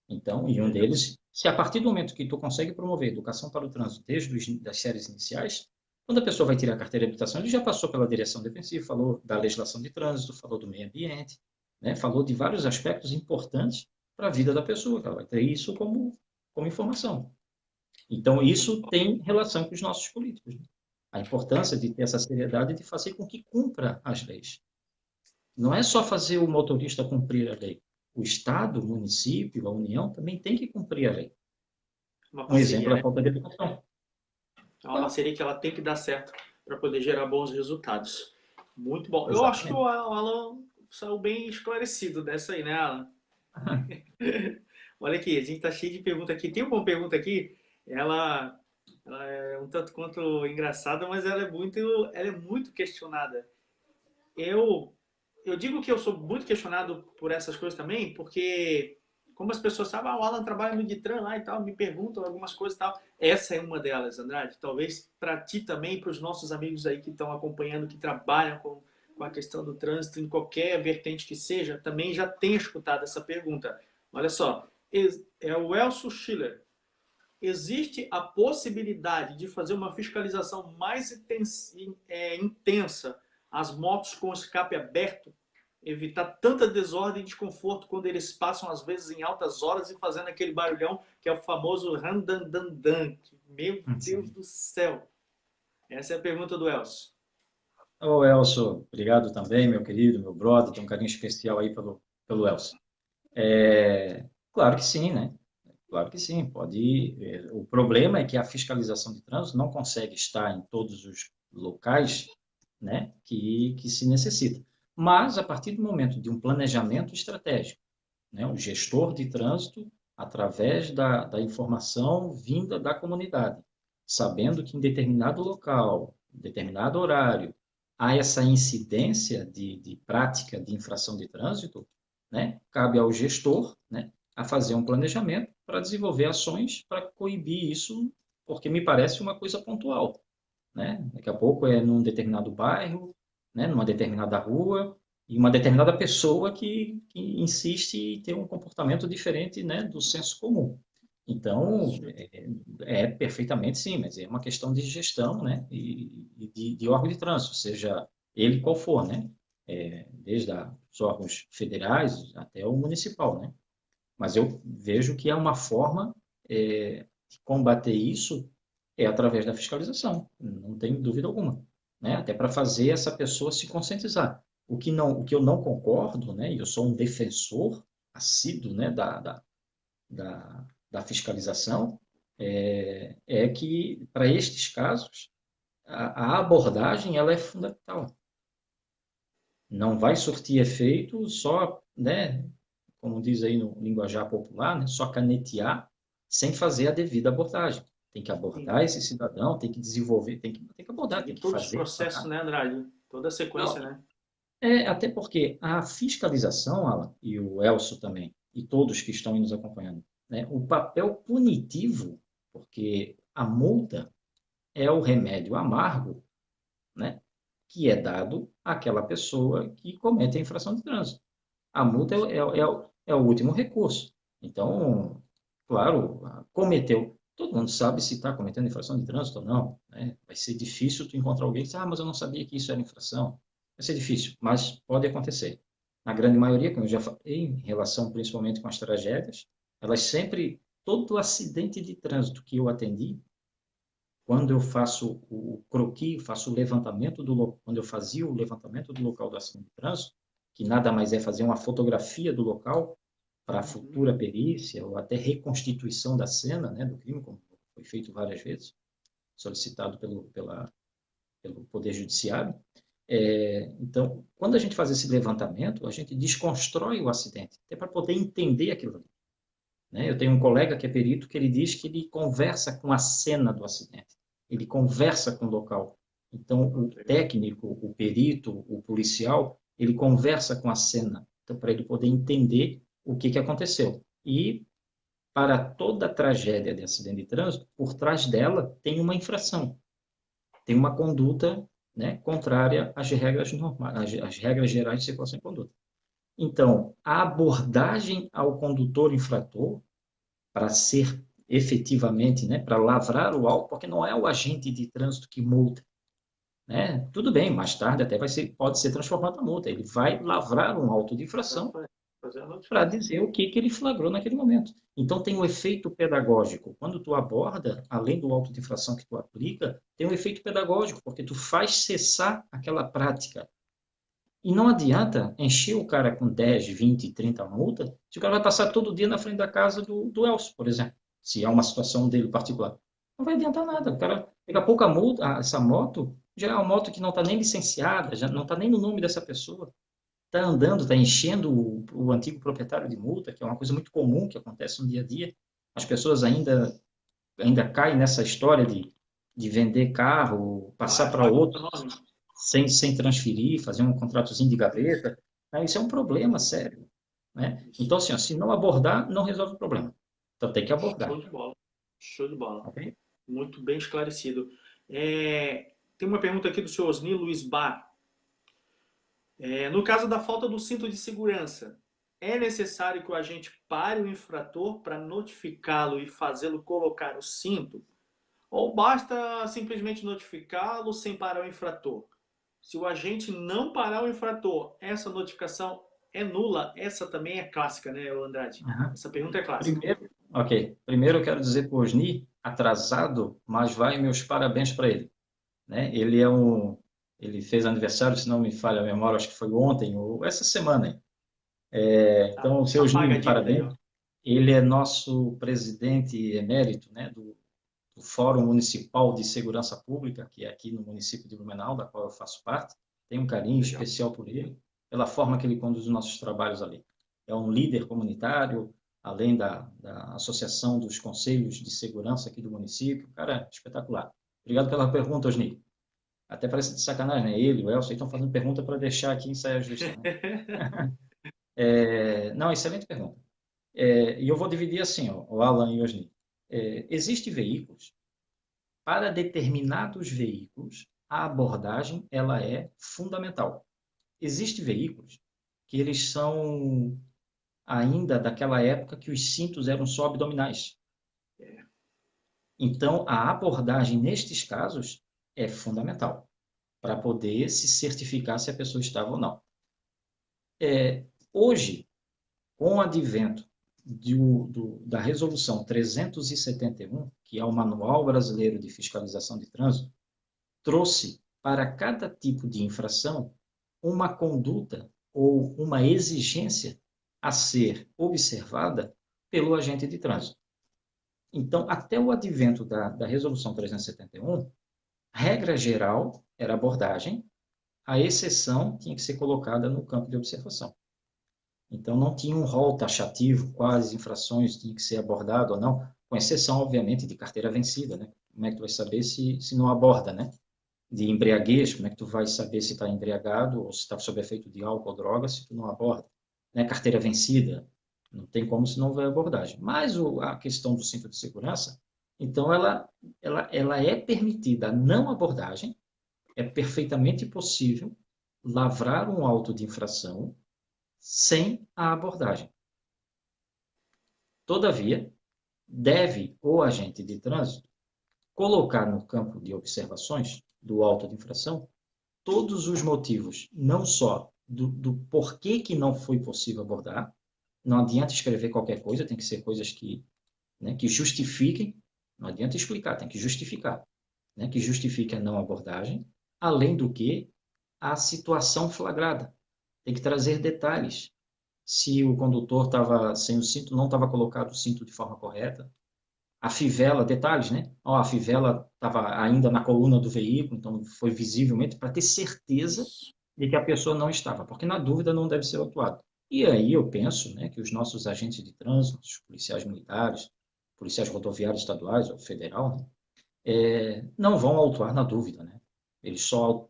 Então, e um deles, se a partir do momento que tu consegue promover educação para o trânsito desde das séries iniciais, quando a pessoa vai tirar a carteira de habilitação, ele já passou pela direção defensiva, falou da legislação de trânsito, falou do meio ambiente, né? Falou de vários aspectos importantes para a vida da pessoa, que ela vai ter isso como informação. Então, isso tem relação com os nossos políticos, né? A importância de ter essa seriedade e de fazer com que cumpra as leis. Não é só fazer o motorista cumprir a lei. O Estado, o município, a União também tem que cumprir a lei. Um exemplo é a falta de educação. É uma parceria que ela tem que dar certo para poder gerar bons resultados. Muito bom. Eu acho que Exatamente. o Alan saiu bem esclarecido dessa aí, né, Alan? Olha aqui, a gente tá cheio de pergunta aqui. Tem uma pergunta aqui, ela é um tanto quanto engraçada, mas ela é muito questionada. Eu, eu digo que eu sou muito questionado por essas coisas também, porque como as pessoas sabem, o Alan trabalha no Detran lá e tal, me perguntam algumas coisas e tal. Essa é uma delas, Andrade. Talvez para ti também, para os nossos amigos aí que estão acompanhando, que trabalham com a questão do trânsito, em qualquer vertente que seja, também já tenha escutado essa pergunta. Olha só, é o Elcio Schiller. Existe a possibilidade de fazer uma fiscalização mais intensa às motos com escape aberto, evitar tanta desordem e desconforto quando eles passam, às vezes, em altas horas e fazendo aquele barulhão que é o famoso randandandan. Meu Deus do céu! Essa é a pergunta do Elcio. Ô, Elcio, obrigado também, meu querido, meu brother, tem um carinho especial aí pelo Elcio. Claro que sim, né? Claro que sim, pode ir. O problema é que a fiscalização de trânsito não consegue estar em todos os locais, né, que se necessita. Mas, a partir do momento de um planejamento estratégico, né, o gestor de trânsito, através da informação vinda da comunidade, sabendo que em determinado local, em determinado horário, há essa incidência de prática de infração de trânsito, né, cabe ao gestor, né, a fazer um planejamento para desenvolver ações para coibir isso, porque me parece uma coisa pontual, né? Daqui a pouco é num determinado bairro, né, numa determinada rua, e uma determinada pessoa que insiste em ter um comportamento diferente, né, do senso comum. Então, perfeitamente sim, mas é uma questão de gestão, né, e de órgão de trânsito, seja ele qual for, né? desde os órgãos federais até o municipal, né? Mas eu vejo que é uma forma de combater isso através da fiscalização, não tenho dúvida alguma, né? Até para fazer essa pessoa se conscientizar. O que eu não concordo, né? E eu sou um defensor assíduo, né? Da fiscalização, que para estes casos a abordagem ela é fundamental. Não vai surtir efeito só, né? Como diz aí no linguajar popular, né? Só canetear sem fazer a devida abordagem. Tem que abordar esse cidadão, tem que desenvolver, tem que abordar, tem Seguir que todos os fazer. processos, né, Andrade? Toda a Não, sequência, né? até porque a fiscalização, Alan, e o Elcio também, e todos que estão aí nos acompanhando, né, o papel punitivo, porque a multa é o remédio amargo, né, que é dado àquela pessoa que comete a infração de trânsito. A multa é o último recurso. Então, claro, cometeu. Todo mundo sabe se está cometendo infração de trânsito ou não. Né? Vai ser difícil tu encontrar alguém que diz, mas eu não sabia que isso era infração. Vai ser difícil, mas pode acontecer. Na grande maioria, como eu já falei, em relação principalmente com as tragédias, elas sempre, todo acidente de trânsito que eu atendi, quando eu faço o croquis, faço o levantamento quando eu fazia o levantamento do local do acidente de trânsito, que nada mais é fazer uma fotografia do local para a futura perícia ou até reconstituição da cena, né, do crime, como foi feito várias vezes, solicitado pelo Poder Judiciário. Então, quando a gente faz esse levantamento, a gente desconstrói o acidente, até para poder entender aquilo ali. Né? Eu tenho um colega que é perito que ele diz que ele conversa com a cena do acidente, ele conversa com o local. Então, o técnico, o perito, o policial, ele conversa com a cena, então, para ele poder entender o que aconteceu. E, para toda tragédia de acidente de trânsito, por trás dela tem uma infração, tem uma conduta, né, contrária às regras normais, às regras gerais de circulação e conduta. Então, a abordagem ao condutor infrator para ser efetivamente, né, para lavrar o auto, porque não é o agente de trânsito que multa, né? Tudo bem, mais tarde até pode ser transformado na multa. Ele vai lavrar um auto de infração para dizer o que ele flagrou naquele momento. Então tem um efeito pedagógico. Quando tu aborda, além do auto de infração que tu aplica, tem um efeito pedagógico, porque tu faz cessar aquela prática. E não adianta encher o cara com 10, 20, 30 multa, se o cara vai passar todo dia na frente da casa do Elcio, por exemplo, se é uma situação dele particular. Não vai adiantar nada. O cara, daqui a pouco a multa, essa moto, já é uma moto que não está nem licenciada, já não está nem no nome dessa pessoa. Está andando, está enchendo o antigo proprietário de multa, que é uma coisa muito comum que acontece no dia a dia. As pessoas ainda caem nessa história de vender carro, passar para outro, sem transferir, fazer um contratozinho de gaveta, né? Isso é um problema sério. Né? Então, assim, ó, se não abordar, não resolve o problema. Então, tem que abordar. Show de bola. Show de bola. Okay? Muito bem esclarecido. Tem uma pergunta aqui do senhor Osni Luiz Bar. No caso da falta do cinto de segurança, é necessário que o agente pare o infrator para notificá-lo e fazê-lo colocar o cinto? Ou basta simplesmente notificá-lo sem parar o infrator? Se o agente não parar o infrator, essa notificação é nula? Essa também é clássica, né, Andrade? Uhum. Essa pergunta é clássica. Primeiro eu quero dizer para o Osni, atrasado, mas vai meus parabéns para ele. Né? Ele fez aniversário, se não me falha a memória, acho que foi ontem ou essa semana. Então, o seu Osni, parabéns. Ele é nosso presidente emérito, né, do Fórum Municipal de Segurança Pública, que é aqui no município de Blumenau, da qual eu faço parte. Tenho um carinho especial por ele, pela forma que ele conduz os nossos trabalhos ali. É um líder comunitário, além da Associação dos Conselhos de Segurança aqui do município. Cara, espetacular. Obrigado pela pergunta, Osni. Até parece de sacanagem, né? Ele, o Elcio, estão fazendo pergunta para deixar aqui em saia justa. Né? Não, excelente pergunta. E eu vou dividir assim, ó, o Alan e o Osni. Existem veículos, para determinados veículos, a abordagem ela é fundamental. Existem veículos que eles são ainda daquela época que os cintos eram só abdominais. Então, a abordagem nestes casos é fundamental para poder se certificar se a pessoa estava ou não. Hoje, com o advento da Resolução 371, que é o Manual Brasileiro de Fiscalização de Trânsito, trouxe para cada tipo de infração uma conduta ou uma exigência a ser observada pelo agente de trânsito. Então, até o advento da Resolução 371, regra geral era abordagem, a exceção tinha que ser colocada no campo de observação. Então, não tinha um rol taxativo, quais infrações tinham que ser abordado ou não, com exceção, obviamente, de carteira vencida, né? Como é que tu vai saber se não aborda, né? De embriaguez, como é que tu vai saber se está embriagado ou se está sob efeito de álcool ou droga, se tu não aborda, né? Carteira vencida, não tem como se não houver abordagem. Mas a questão do cinto de segurança, então ela é permitida a não abordagem, é perfeitamente possível lavrar um auto de infração sem a abordagem. Todavia, deve o agente de trânsito colocar no campo de observações do auto de infração todos os motivos, não só do porquê que não foi possível abordar, não adianta escrever qualquer coisa, tem que ser coisas que, né, que justifiquem, não adianta explicar, tem que justificar, né, que justifique a não abordagem, além do que a situação flagrada. Tem que trazer detalhes. Se o condutor estava sem o cinto, não estava colocado o cinto de forma correta. A fivela, detalhes, né? A fivela estava ainda na coluna do veículo, então foi visivelmente para ter certeza de que a pessoa não estava, porque na dúvida não deve ser autuado. E aí eu penso, né, que os nossos agentes de trânsito, os policiais militares, policiais rodoviários estaduais ou federal, né, não vão autuar na dúvida, né? Eles só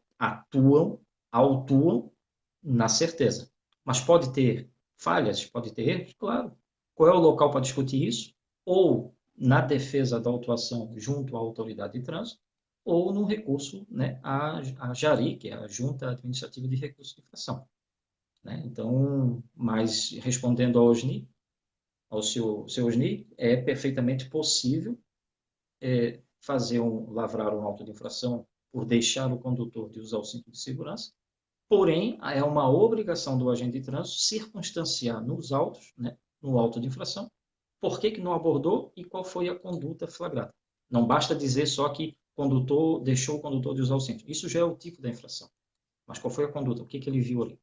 autuam na certeza. Mas pode ter falhas, pode ter erros, claro. Qual é o local para discutir isso? Ou na defesa da autuação junto à autoridade de trânsito, ou no recurso, né, à JARI, que é a Junta Administrativa de Recursos de Infração. Né? Então, mas respondendo ao Osni, ao seu Osni, é perfeitamente possível lavrar um auto de infração por deixar o condutor de usar o cinto de segurança. Porém, é uma obrigação do agente de trânsito circunstanciar nos autos, né, no auto de infração, por que não abordou e qual foi a conduta flagrada. Não basta dizer só que o condutor deixou o condutor de usar o cinto. Isso já é o tipo da infração. Mas qual foi a conduta? O que ele viu ali?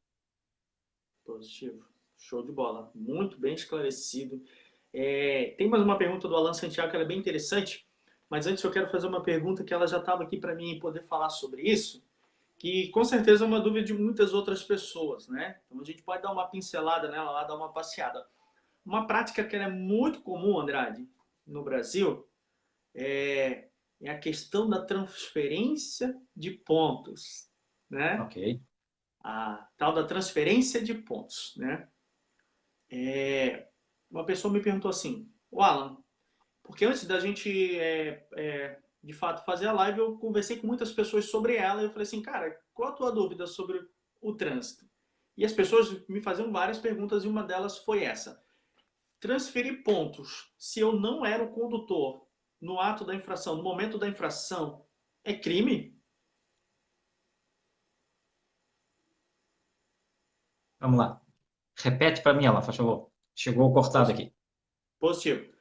Positivo. Show de bola. Muito bem esclarecido. Tem mais uma pergunta do Alan Santiago que ela é bem interessante, mas antes eu quero fazer uma pergunta que ela já estava aqui para mim poder falar sobre isso, que com certeza é uma dúvida de muitas outras pessoas, né? Então a gente pode dar uma pincelada nela lá, dar uma passeada. Uma prática que é muito comum, Andrade, no Brasil, é a questão da transferência de pontos, né? Ok. A tal da transferência de pontos, né? Uma pessoa me perguntou assim, o Alan, porque antes da gente de fato fazer a live, eu conversei com muitas pessoas sobre ela e eu falei assim, cara, qual a tua dúvida sobre o trânsito? E as pessoas me faziam várias perguntas e uma delas foi essa. Transferir pontos, se eu não era o condutor no ato da infração, no momento da infração, é crime? Vamos lá. Repete para mim, ela, faz favor. Chegou cortado aqui. Positivo.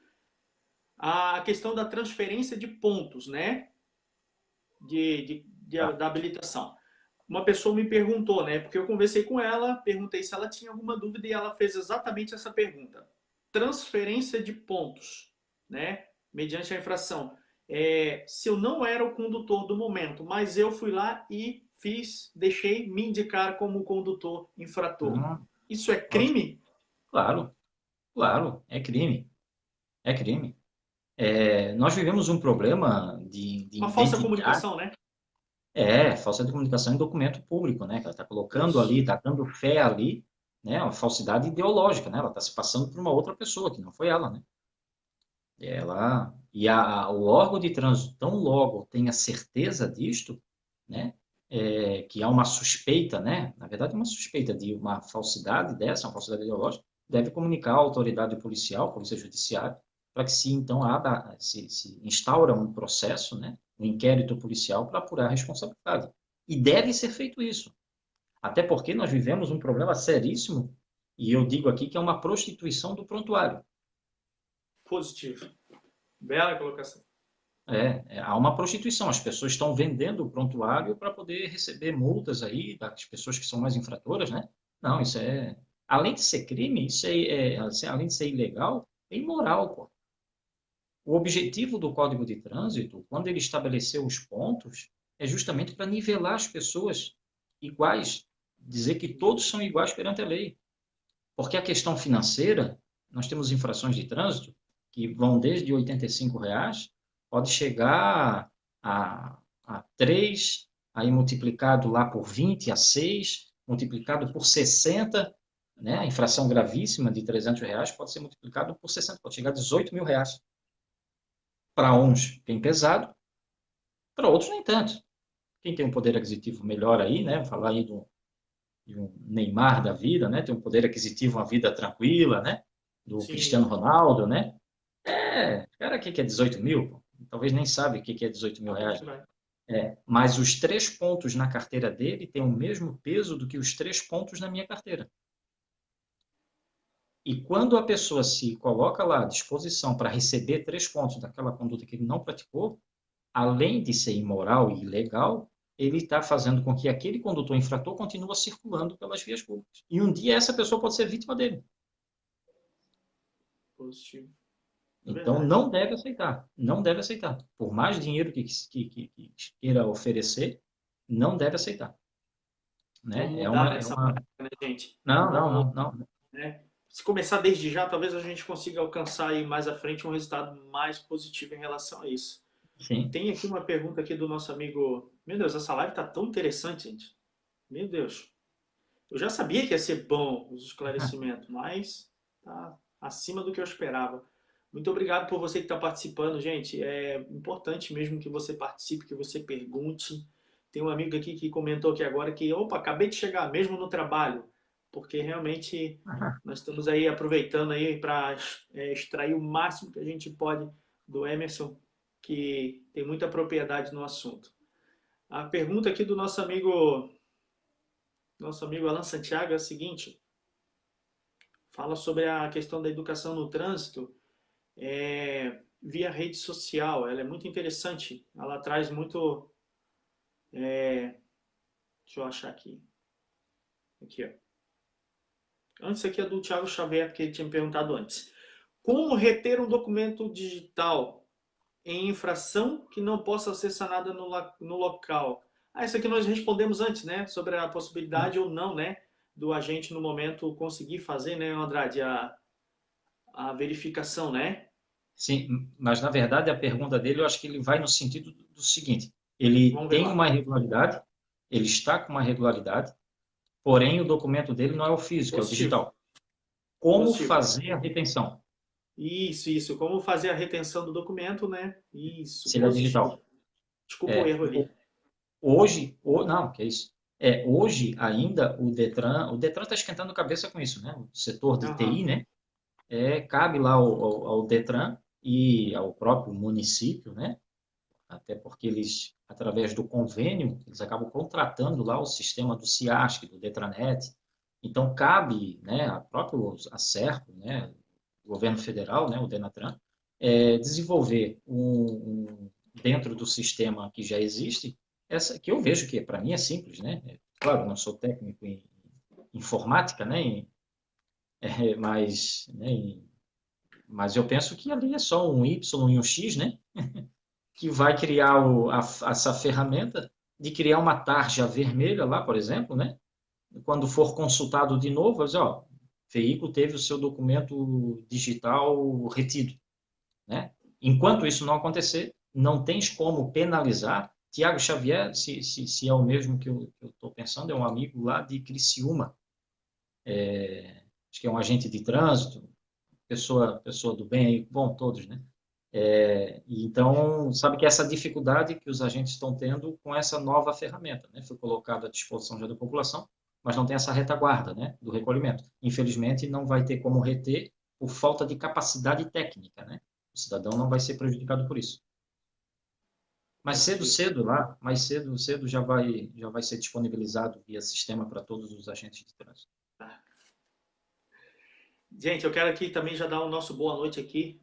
A questão da transferência de pontos, né? Tá. Da habilitação. Uma pessoa me perguntou, né? Porque eu conversei com ela, perguntei se ela tinha alguma dúvida e ela fez exatamente essa pergunta. Transferência de pontos, né? Mediante a infração. Se eu não era o condutor do momento, mas eu fui lá e deixei me indicar como condutor infrator. Isso é Ótimo. crime? Claro, claro, é crime. É crime. Nós vivemos um problema de Uma falsa identidade. comunicação, né? Falsa de comunicação em documento público, né? Que ela está colocando ali, Isso. está dando fé ali, né? Uma falsidade ideológica, né? Ela está se passando por uma outra pessoa, que não foi ela, né? O órgão de trânsito, tão logo tenha certeza disto, né? Que há uma suspeita, né? Na verdade, uma suspeita de uma falsidade dessa, uma falsidade ideológica, deve comunicar à autoridade policial, polícia judiciária, para que se então se instaura um processo, né? Um inquérito policial para apurar a responsabilidade. E deve ser feito isso. Até porque nós vivemos um problema seríssimo, e eu digo aqui que é uma prostituição do prontuário. Positivo. Bela colocação. Há uma prostituição. As pessoas estão vendendo o prontuário para poder receber multas aí das pessoas que são mais infratoras, né? Não, isso é... Além de ser crime, além de ser ilegal, é imoral, pô. O objetivo do Código de Trânsito, quando ele estabeleceu os pontos, é justamente para nivelar as pessoas iguais, dizer que todos são iguais perante a lei. Porque a questão financeira, nós temos infrações de trânsito que vão desde R$ 85, pode chegar a 3, aí multiplicado lá por 20, a 6, multiplicado por 60, né? A infração gravíssima de R$ 300 pode ser multiplicado por 60, pode chegar a R$ 18.000. Para uns, bem pesado, para outros, nem tanto. Quem tem um poder aquisitivo melhor aí, né? Vou falar aí de um Neymar da vida, né? Tem um poder aquisitivo, uma vida tranquila, né? Do Sim. Cristiano Ronaldo, né? Cara, o que é 18 mil? Pô? Talvez nem sabe o que é R$ 18.000. Mas os 3 pontos na carteira dele têm o mesmo peso do que os 3 pontos na minha carteira. E quando a pessoa se coloca lá à disposição para receber 3 pontos daquela conduta que ele não praticou, além de ser imoral e ilegal, ele está fazendo com que aquele condutor infrator continue circulando pelas vias públicas. E um dia essa pessoa pode ser vítima dele. Positivo. Então, Verdade. não deve aceitar. Não deve aceitar. Por mais dinheiro que queira oferecer, não deve aceitar. Vamos Né? mudar essa prática, né, gente? Não, não, Vamos, não, não. né? Se começar desde já, talvez a gente consiga alcançar aí mais à frente um resultado mais positivo em relação a isso. Sim. Tem aqui uma pergunta aqui do nosso amigo. Meu Deus, essa live tá tão interessante, gente. Meu Deus. Eu já sabia que ia ser bom os esclarecimentos, mas tá acima do que eu esperava. Muito obrigado por você que está participando, gente. É importante mesmo que você participe, que você pergunte. Tem um amigo aqui que comentou aqui agora que, opa, acabei de chegar mesmo no trabalho, porque realmente nós estamos aí aproveitando aí para extrair o máximo que a gente pode do Emerson, que tem muita propriedade no assunto. A pergunta aqui do nosso amigo Alan Santiago é a seguinte: fala sobre a questão da educação no trânsito via rede social. Ela é muito interessante. Ela traz muito. Deixa eu achar aqui. Aqui, ó. Antes aqui é do Thiago Xavier, que ele tinha me perguntado antes. Como reter um documento digital em infração que não possa ser sanada no local? Isso aqui nós respondemos antes, né? Sobre a possibilidade ou não, né? Do agente no momento conseguir fazer, né, Andrade, a verificação, né? Sim, mas na verdade a pergunta dele eu acho que ele vai no sentido do seguinte: ele Vamos ver tem lá. uma irregularidade, ele está com uma irregularidade, porém o documento dele não é o físico, é o Positivo. digital. Como Positivo. fazer a retenção? Isso. Como fazer a retenção do documento, né? Isso, Se ele é digital. positivo. Desculpa o erro ali. Hoje, não, que é isso. Hoje ainda o Detran está esquentando a cabeça com isso, né? O setor de TI, Aham. né? Cabe lá ao Detran e ao próprio município, né? Até porque eles, através do convênio, eles acabam contratando lá o sistema do CIASC, do Detranet. Então, cabe, né, a próprio Acerco, né, o governo federal, né, o Denatran, desenvolver dentro do sistema que já existe, essa que eu vejo que para mim é simples, né? Claro, não sou técnico em informática, né? Né, mas eu penso que ali é só um Y e um X, né? Que vai criar essa ferramenta de criar uma tarja vermelha lá, por exemplo, né? Quando for consultado de novo, vai dizer, ó, o veículo teve o seu documento digital retido, né? Enquanto isso não acontecer, não tens como penalizar. Tiago Xavier, se é o mesmo que eu estou pensando, é um amigo lá de Criciúma, acho que é um agente de trânsito, pessoa do bem aí, bom, todos, né? Então, sabe que essa dificuldade que os agentes estão tendo com essa nova ferramenta, né? Foi colocada à disposição já da população, mas não tem essa retaguarda, né, do recolhimento. Infelizmente, não vai ter como reter por falta de capacidade técnica, né? O cidadão não vai ser prejudicado por isso. Mas cedo lá, mais cedo já vai ser disponibilizado via sistema para todos os agentes de trânsito. Gente, eu quero aqui também já dar o nosso boa noite aqui,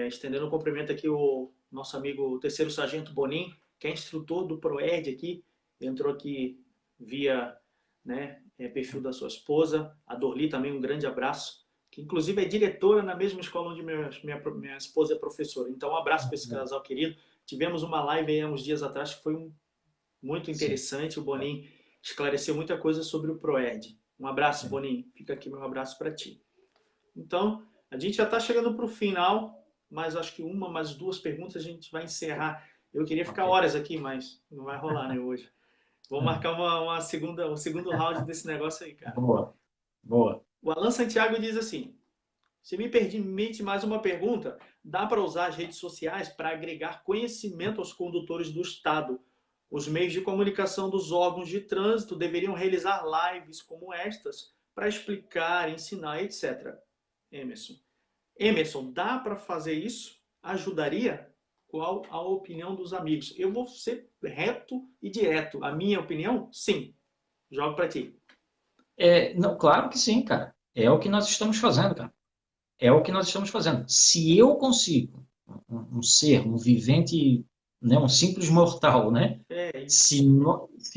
estendendo um cumprimento aqui o nosso amigo o terceiro sargento Bonin, que é instrutor do ProERD aqui, entrou aqui via, né, perfil da sua esposa, a Dorli também um grande abraço, que inclusive é diretora na mesma escola onde minha esposa é professora. Então um abraço para esse casal querido. Tivemos uma live aí há uns dias atrás que foi muito interessante, o Bonin esclareceu muita coisa sobre o ProERD. Um abraço, Bonin, fica aqui meu abraço para ti. Então, a gente já está chegando para o final, mas acho que mais duas perguntas a gente vai encerrar. Eu queria ficar horas aqui, mas não vai rolar, né, hoje. Vou marcar um segundo round desse negócio aí, cara. Boa, boa. O Alan Santiago diz assim, se me permite mais uma pergunta, dá para usar as redes sociais para agregar conhecimento aos condutores do Estado? Os meios de comunicação dos órgãos de trânsito deveriam realizar lives como estas para explicar, ensinar, etc. Emerson, dá para fazer isso? Ajudaria? Qual a opinião dos amigos? Eu vou ser reto e direto. A minha opinião, sim. Jogo para ti. Não, claro que sim, cara. É o que nós estamos fazendo, cara. É o que nós estamos fazendo. Se eu consigo, um ser, um vivente, né, um simples mortal, né? Se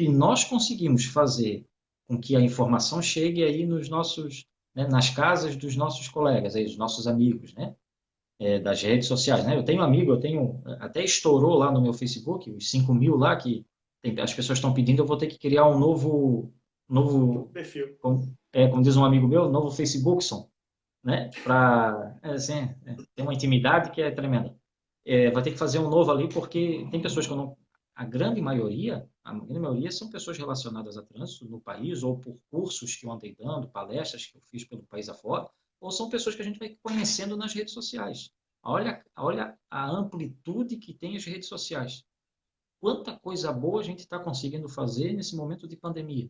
nós conseguimos fazer com que a informação chegue aí nos nossos, né, nas casas dos nossos colegas, aí, dos nossos amigos, né? Das redes sociais, né? Até estourou lá no meu Facebook, os 5.000 lá, que as pessoas estão pedindo, eu vou ter que criar um novo perfil. Como diz um amigo meu, novo Facebookson, né? Para ter uma intimidade que é tremenda. Vai ter que fazer um novo ali, porque tem pessoas que eu não... A grande maioria são pessoas relacionadas a trânsito no país, ou por cursos que eu andei dando, palestras que eu fiz pelo país afora, ou são pessoas que a gente vai conhecendo nas redes sociais. Olha a amplitude que tem as redes sociais. Quanta coisa boa a gente está conseguindo fazer nesse momento de pandemia.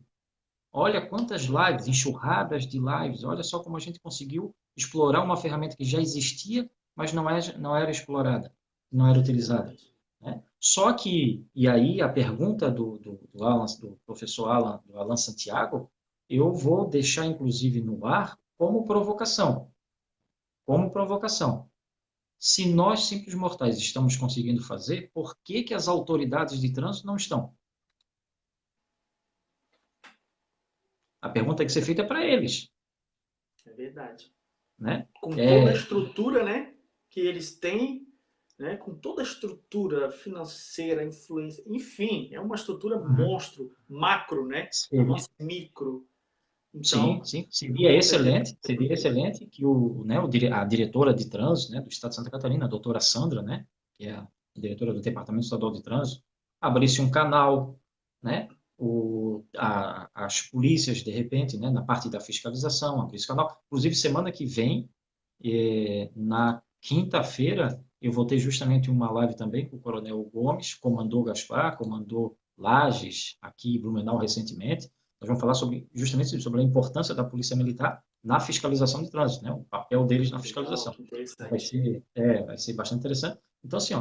Olha quantas lives, enxurradas de lives. Olha só como a gente conseguiu explorar uma ferramenta que já existia, mas não era explorada, não era utilizada. Né? Só que, e aí a pergunta do professor Alan, do Alan Santiago, eu vou deixar inclusive no ar como provocação. Como provocação. Se nós, simples mortais, estamos conseguindo fazer, por que as autoridades de trânsito não estão? A pergunta tem que ser feita para eles. É verdade. Né? Com toda a estrutura, né, que eles têm, né, com toda a estrutura financeira, influência, enfim, é uma estrutura monstro, macro, né? A nossa micro. Então, sim. Seria excelente que a diretora de trânsito, né, do Estado de Santa Catarina, a doutora Sandra, né, que é a diretora do Departamento Estadual de Trânsito, abrisse um canal, né, as polícias, de repente, né, na parte da fiscalização, abrisse canal. Inclusive, semana que vem, na quinta-feira, eu vou ter justamente uma live também com o Coronel Gomes, comandou Gaspar, comandou Lages, aqui em Blumenau recentemente. Nós vamos falar justamente sobre a importância da Polícia Militar na fiscalização de trânsito, né? O papel deles na fiscalização. Vai ser bastante interessante. Então, assim,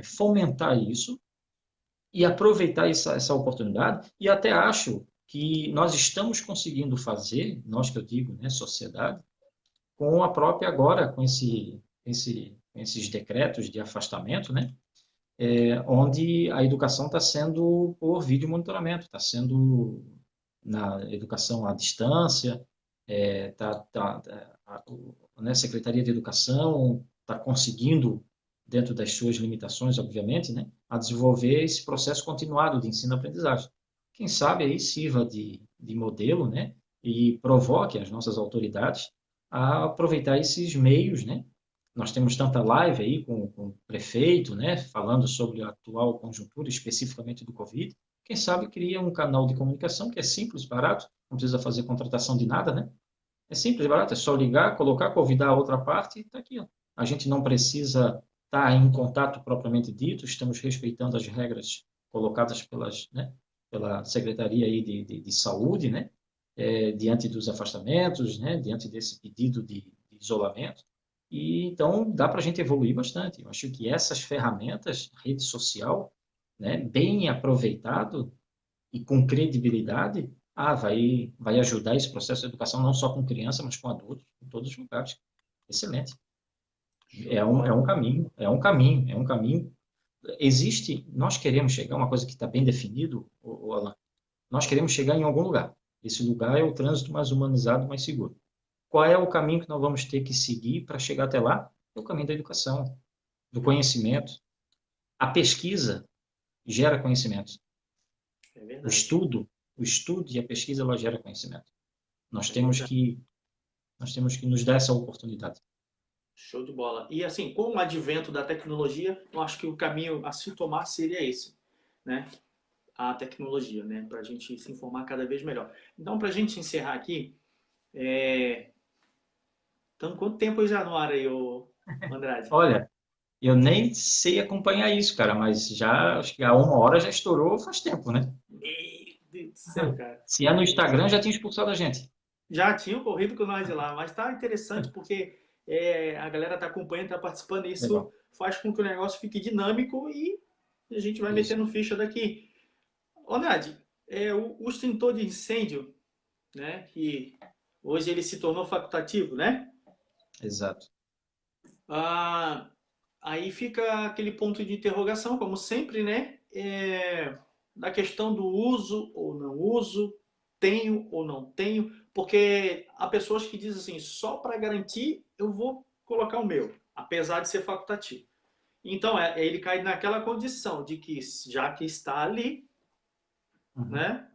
fomentar isso e aproveitar essa oportunidade, e até acho que nós estamos conseguindo fazer, nós que eu digo, né, sociedade, com a própria agora, com esses decretos de afastamento, né? Onde a educação está sendo por vídeo monitoramento, está sendo na educação à distância, a Secretaria de Educação está conseguindo, dentro das suas limitações, obviamente, né, a desenvolver esse processo continuado de ensino-aprendizagem. Quem sabe aí sirva de modelo, né, e provoque as nossas autoridades a aproveitar esses meios, né? Nós temos tanta live aí com o prefeito, né, falando sobre a atual conjuntura, especificamente do Covid. Quem sabe cria um canal de comunicação que é simples, barato, não precisa fazer contratação de nada, né? É simples, barato, é só ligar, colocar, convidar a outra parte e está aqui. Ó. A gente não precisa estar em contato propriamente dito, estamos respeitando as regras colocadas pela Secretaria aí de Saúde, né? Diante dos afastamentos, né? Diante desse pedido de isolamento. E então dá para a gente evoluir bastante. Eu acho que essas ferramentas, rede social, né, bem aproveitado e com credibilidade, vai ajudar esse processo de educação não só com criança, mas com adultos, em todos os lugares. Excelente. Show de bola. É um caminho. Nós queremos chegar, uma coisa que está bem definido, Alan, nós queremos chegar em algum lugar. Esse lugar é o trânsito mais humanizado, mais seguro. Qual é o caminho que nós vamos ter que seguir para chegar até lá? É o caminho da educação, do conhecimento. A pesquisa gera conhecimento. É O verdade. estudo, o estudo e a pesquisa, ela gera conhecimento. Nós É temos verdade. que, nós temos que nos dar essa oportunidade. Show de bola. E assim, com o advento da tecnologia, eu acho que o caminho a se tomar seria esse, né? A tecnologia, né? Para a gente se informar cada vez melhor. Então, para a gente encerrar aqui, então, quanto tempo já no ar aí, ô Andrade? Olha, eu nem sei acompanhar isso, cara, mas já, acho que a 1 hora já estourou faz tempo, né? Meu Deus do céu, cara. Se é no Instagram, já tinha expulsado a gente. Já tinham corrido com nós de lá, mas tá interessante porque a galera tá acompanhando, tá participando, e isso Legal. faz com que o negócio fique dinâmico e a gente vai Isso, metendo ficha daqui. Ô, Nadi, o extintor de incêndio, né, que hoje ele se tornou facultativo, né? exato. Ah, aí fica aquele ponto de interrogação, como sempre, né? Da questão do uso ou não uso, tenho ou não tenho, porque há pessoas que dizem assim, só para garantir eu vou colocar o meu, apesar de ser facultativo. Então, ele cai naquela condição de que, já que está ali, Uhum. né,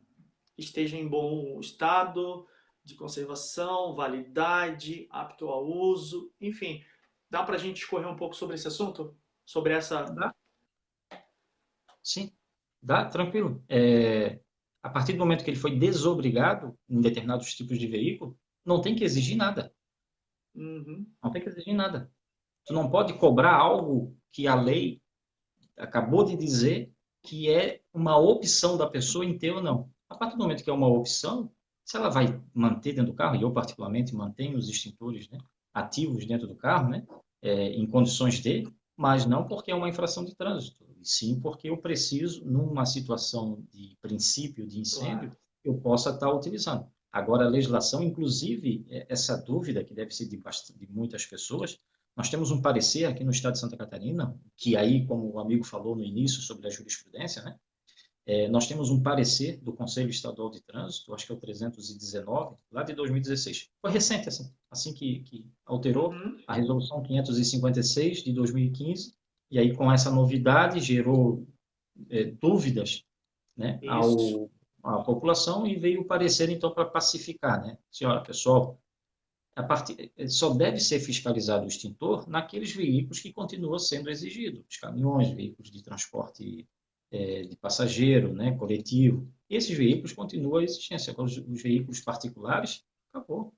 esteja em bom estado de conservação, validade, apto ao uso, enfim. Dá para a gente escorrer um pouco sobre esse assunto? Sobre essa. Dá? Sim, dá, tranquilo. A partir do momento que ele foi desobrigado em determinados tipos de veículo, não tem que exigir nada. Uhum. Não tem que exigir nada. Tu não pode cobrar algo que a lei acabou de dizer que é uma opção da pessoa em ter ou não. A partir do momento que é uma opção, se ela vai manter dentro do carro, e eu particularmente mantenho os extintores, né, ativos dentro do carro, né, em condições de, mas não porque é uma infração de trânsito, e sim porque eu preciso, numa situação de princípio de Claro. incêndio, eu possa estar utilizando. Agora, a legislação, inclusive, essa dúvida que deve ser de muitas pessoas, nós temos um parecer aqui no estado de Santa Catarina, que aí, como o amigo falou no início sobre a jurisprudência, né? Nós temos um parecer do Conselho Estadual de Trânsito, acho que é o 319, lá de 2016. Foi recente, assim que alterou Uhum. a Resolução 556 de 2015, e aí com essa novidade gerou dúvidas, né, Isso. à população e veio o parecer, então, para pacificar, né? Senhora, pessoal, só deve ser fiscalizado o extintor naqueles veículos que continuam sendo exigidos, os caminhões, veículos de transporte de passageiro, né, coletivo. Esses veículos continuam a existência. Agora, os veículos particulares, acabou.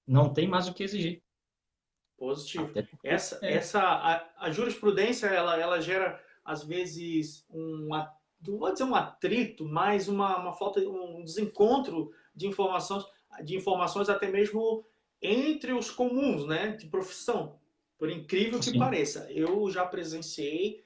Não tem mais o que exigir. Positivo. Até porque A jurisprudência, ela gera, às vezes, não vou dizer um atrito, mas uma falta, um desencontro de informações até mesmo entre os comuns, né, de profissão. Por incrível que assim, pareça. Eu já presenciei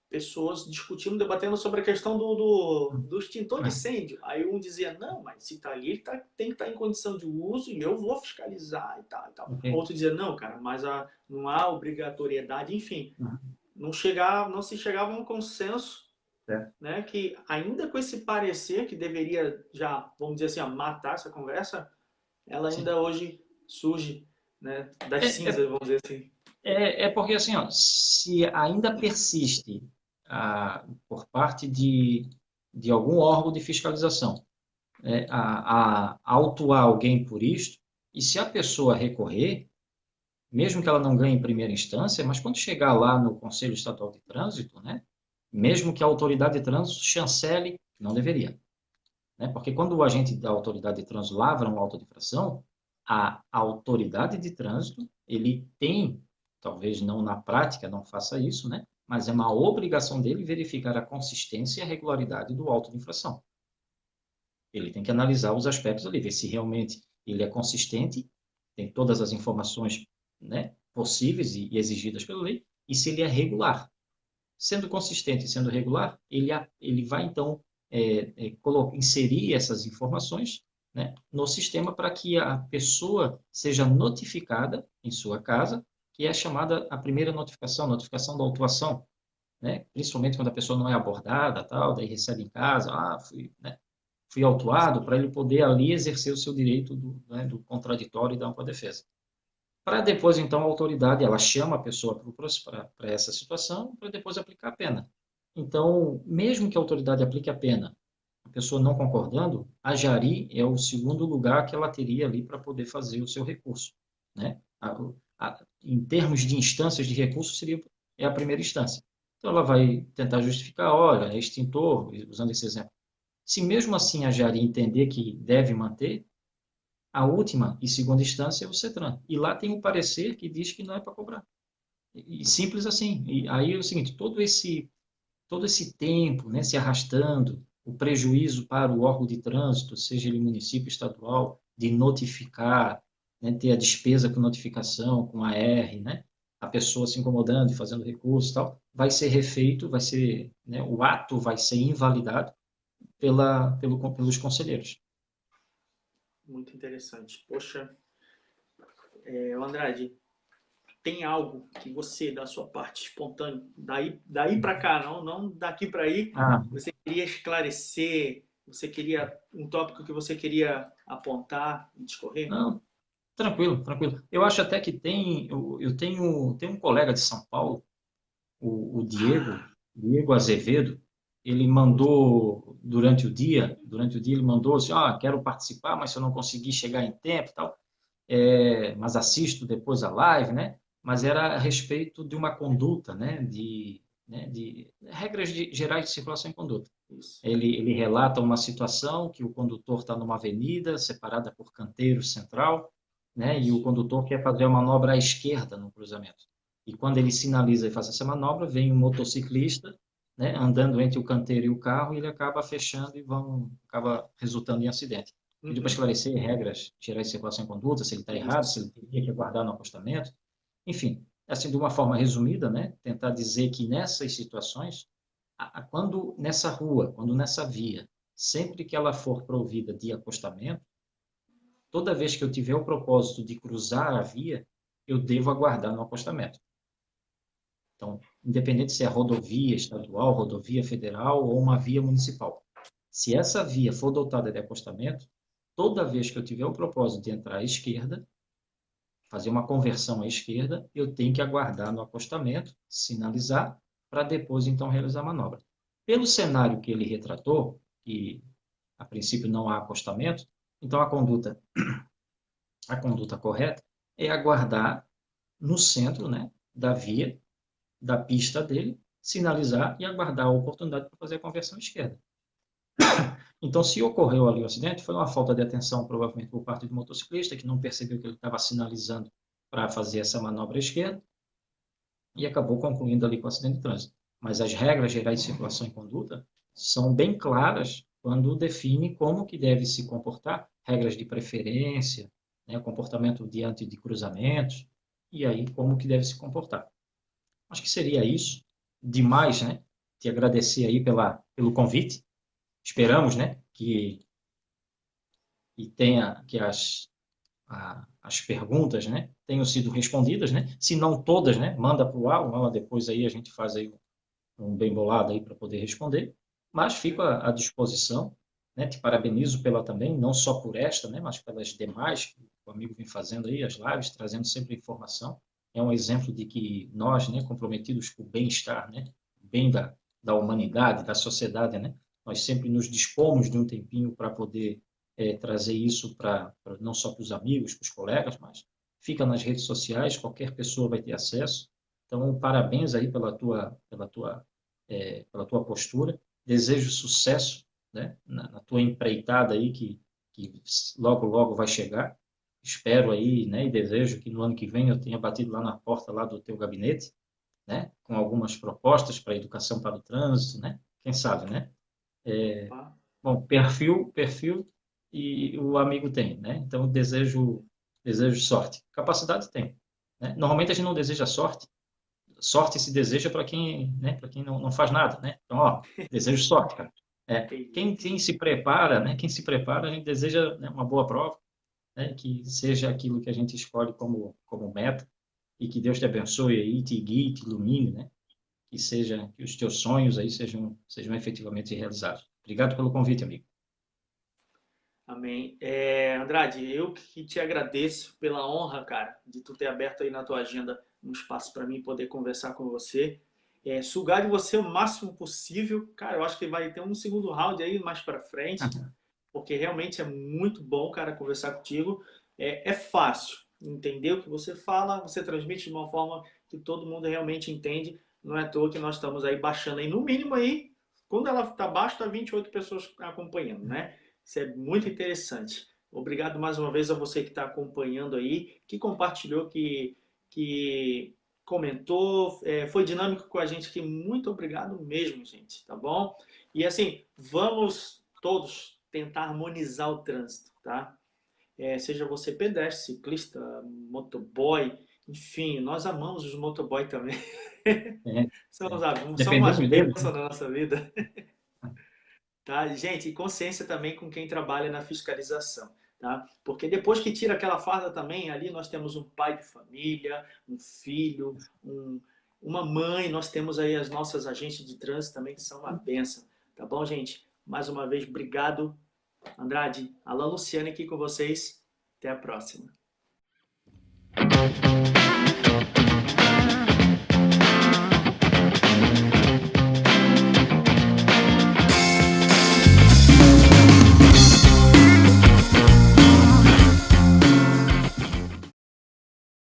pessoas discutindo, debatendo sobre a questão do extintor de né, incêndio. Aí um dizia, não, mas se está ali, ele tem que estar em condição de uso e eu vou fiscalizar e tal, e tal. ok. Outro dizia, não, cara, mas não há obrigatoriedade, enfim. Uhum. Não se chegava a um consenso, Certo. né, que ainda com esse parecer que deveria já, vamos dizer assim, matar essa conversa, ela Sim. ainda hoje surge, né, das É, cinzas, vamos dizer assim. porque, assim, ó, se ainda persiste por parte de algum órgão de fiscalização a autuar alguém por isto, e se a pessoa recorrer, mesmo que ela não ganhe em primeira instância, mas quando chegar lá no Conselho Estadual de Trânsito, né, mesmo que a autoridade de trânsito chancele, não deveria, né, porque quando o agente da autoridade de trânsito lavra uma auto de infração, a autoridade de trânsito, ele tem, talvez não na prática, não faça isso, né, mas é uma obrigação dele verificar a consistência e a regularidade do auto de infração. Ele tem que analisar os aspectos ali, ver se realmente ele é consistente, tem todas as informações, né, possíveis e exigidas pela lei, e se ele é regular. sendo consistente, sendo regular, ele vai, então, inserir essas informações, né, no sistema para que a pessoa seja notificada em sua casa, que é chamada a primeira notificação, notificação da autuação, né, principalmente quando a pessoa não é abordada, tal, daí recebe em casa, fui autuado, para ele poder ali exercer o seu direito do contraditório e da ampla defesa. Para depois, então, a autoridade, ela chama a pessoa para essa situação, para depois aplicar a pena. Então, mesmo que a autoridade aplique a pena, a pessoa não concordando, a Jari é o segundo lugar que ela teria ali para poder fazer o seu recurso, né? Em termos de instâncias de recurso, é a primeira instância. Então, ela vai tentar justificar, olha, é extintor, usando esse exemplo. Se mesmo assim a Jari entender que deve manter, a última e segunda instância é o CETRAN. E lá tem um parecer que diz que não é para cobrar. E simples assim. E aí é o seguinte, todo esse tempo, né, se arrastando, o prejuízo para o órgão de trânsito, seja ele município, estadual, de notificar, né, ter a despesa com notificação, com a R, né, a pessoa se incomodando e fazendo recurso e tal, vai ser refeito, né, o ato vai ser invalidado pelos conselheiros. Muito interessante. Poxa, Andrade, tem algo que você, da sua parte espontânea, daí para cá, não daqui para aí, você queria esclarecer, um tópico que você queria apontar e discorrer? Não, tranquilo, tranquilo. Eu acho até que eu tenho um colega de São Paulo, o Diego Azevedo. Ele mandou durante o dia ele mandou assim, quero participar, mas se eu não conseguir chegar em tempo e tal, mas assisto depois a live, né? Mas era a respeito de uma conduta, de regras gerais de circulação e conduta. Isso. Ele relata uma situação que o condutor está numa avenida separada por canteiro central, né? E o condutor quer fazer a manobra à esquerda no cruzamento. E quando ele sinaliza e faz essa manobra, vem um motociclista, né, andando entre o canteiro e o carro, e ele acaba fechando e acaba resultando em acidente. Pediu para esclarecer regras gerais de circulação e conduta, se ele está errado, se ele teria que aguardar no acostamento. Enfim, assim, de uma forma resumida, né, tentar dizer que nessas situações, quando nessa rua, quando nessa via, sempre que ela for provida de acostamento, toda vez que eu tiver o propósito de cruzar a via, eu devo aguardar no acostamento. Então, independente se é rodovia estadual, rodovia federal ou uma via municipal. Se essa via for dotada de acostamento, toda vez que eu tiver o propósito de entrar à esquerda, fazer uma conversão à esquerda, eu tenho que aguardar no acostamento, sinalizar, para depois, então, realizar a manobra. Pelo cenário que ele retratou, que a princípio não há acostamento, então a conduta correta é aguardar no centro, né, da via, da pista dele, sinalizar e aguardar a oportunidade para fazer a conversão à esquerda. Então, se ocorreu ali o acidente, foi uma falta de atenção, provavelmente por parte do motociclista, que não percebeu que ele estava sinalizando para fazer essa manobra à esquerda e acabou concluindo ali com o acidente de trânsito. Mas as regras gerais de circulação e conduta são bem claras quando define como que deve se comportar, regras de preferência, né, comportamento diante de cruzamentos, e aí como que deve se comportar. Acho que seria isso. Demais, né? Te agradecer aí pelo convite. Esperamos, né, que as perguntas, né, tenham sido respondidas, né? Se não todas, né, manda para o ar, depois aí a gente faz aí um bem bolado aí para poder responder. Mas fico à disposição, né? Te parabenizo pela também, não só por esta, né, mas pelas demais que o amigo vem fazendo aí, as lives, trazendo sempre informação. É um exemplo de que nós, né, comprometidos com o bem-estar, né, o bem da humanidade, da sociedade, né, nós sempre nos dispomos de um tempinho para poder trazer isso não só para os amigos, para os colegas, mas fica nas redes sociais, qualquer pessoa vai ter acesso. Então, parabéns aí pela tua postura. Desejo sucesso, né, na tua empreitada aí que logo, logo vai chegar. Espero aí, né, e desejo que no ano que vem eu tenha batido lá na porta lá do teu gabinete, né, com algumas propostas para educação para o trânsito, né? Quem sabe, né? Bom, perfil e o amigo tem, né? Então desejo sorte. Capacidade tem, né? Normalmente a gente não deseja sorte sorte se deseja para quem, né, para quem não faz nada, né? Então, ó, desejo sorte, cara. Quem se prepara, né? Quem se prepara, a gente deseja, né, uma boa prova, né, que seja aquilo que a gente escolhe como meta e que Deus te abençoe aí, te guie, te ilumine, né? Que os teus sonhos aí sejam efetivamente realizados. Obrigado pelo convite, amigo. Amém. Andrade, eu que te agradeço pela honra, cara, de tu ter aberto aí na tua agenda um espaço para mim poder conversar com você. Sugar de você o máximo possível. Cara, eu acho que vai ter um segundo round aí mais para frente, porque realmente é muito bom, cara, conversar contigo. É fácil entender o que você fala, você transmite de uma forma que todo mundo realmente entende. Não é à toa que nós estamos aí baixando aí, no mínimo aí, quando ela está baixa, está 28 pessoas acompanhando, né? Isso é muito interessante. Obrigado mais uma vez a você que está acompanhando aí, que compartilhou, que comentou, foi dinâmico com a gente aqui. Muito obrigado mesmo, gente, tá bom? E assim, vamos todos tentar harmonizar o trânsito, tá? Seja você pedestre, ciclista, motoboy, enfim, nós amamos os motoboy também. São umas Dependemos deles, bênçãos na nossa vida. Tá? Gente, e consciência também com quem trabalha na fiscalização, tá? Porque depois que tira aquela farda também, ali nós temos um pai de família, um filho, uma mãe, nós temos aí as nossas agentes de trânsito também, que são uma benção, tá bom, gente? Mais uma vez, obrigado, Andrade. Alô, Luciane aqui com vocês. Até a próxima.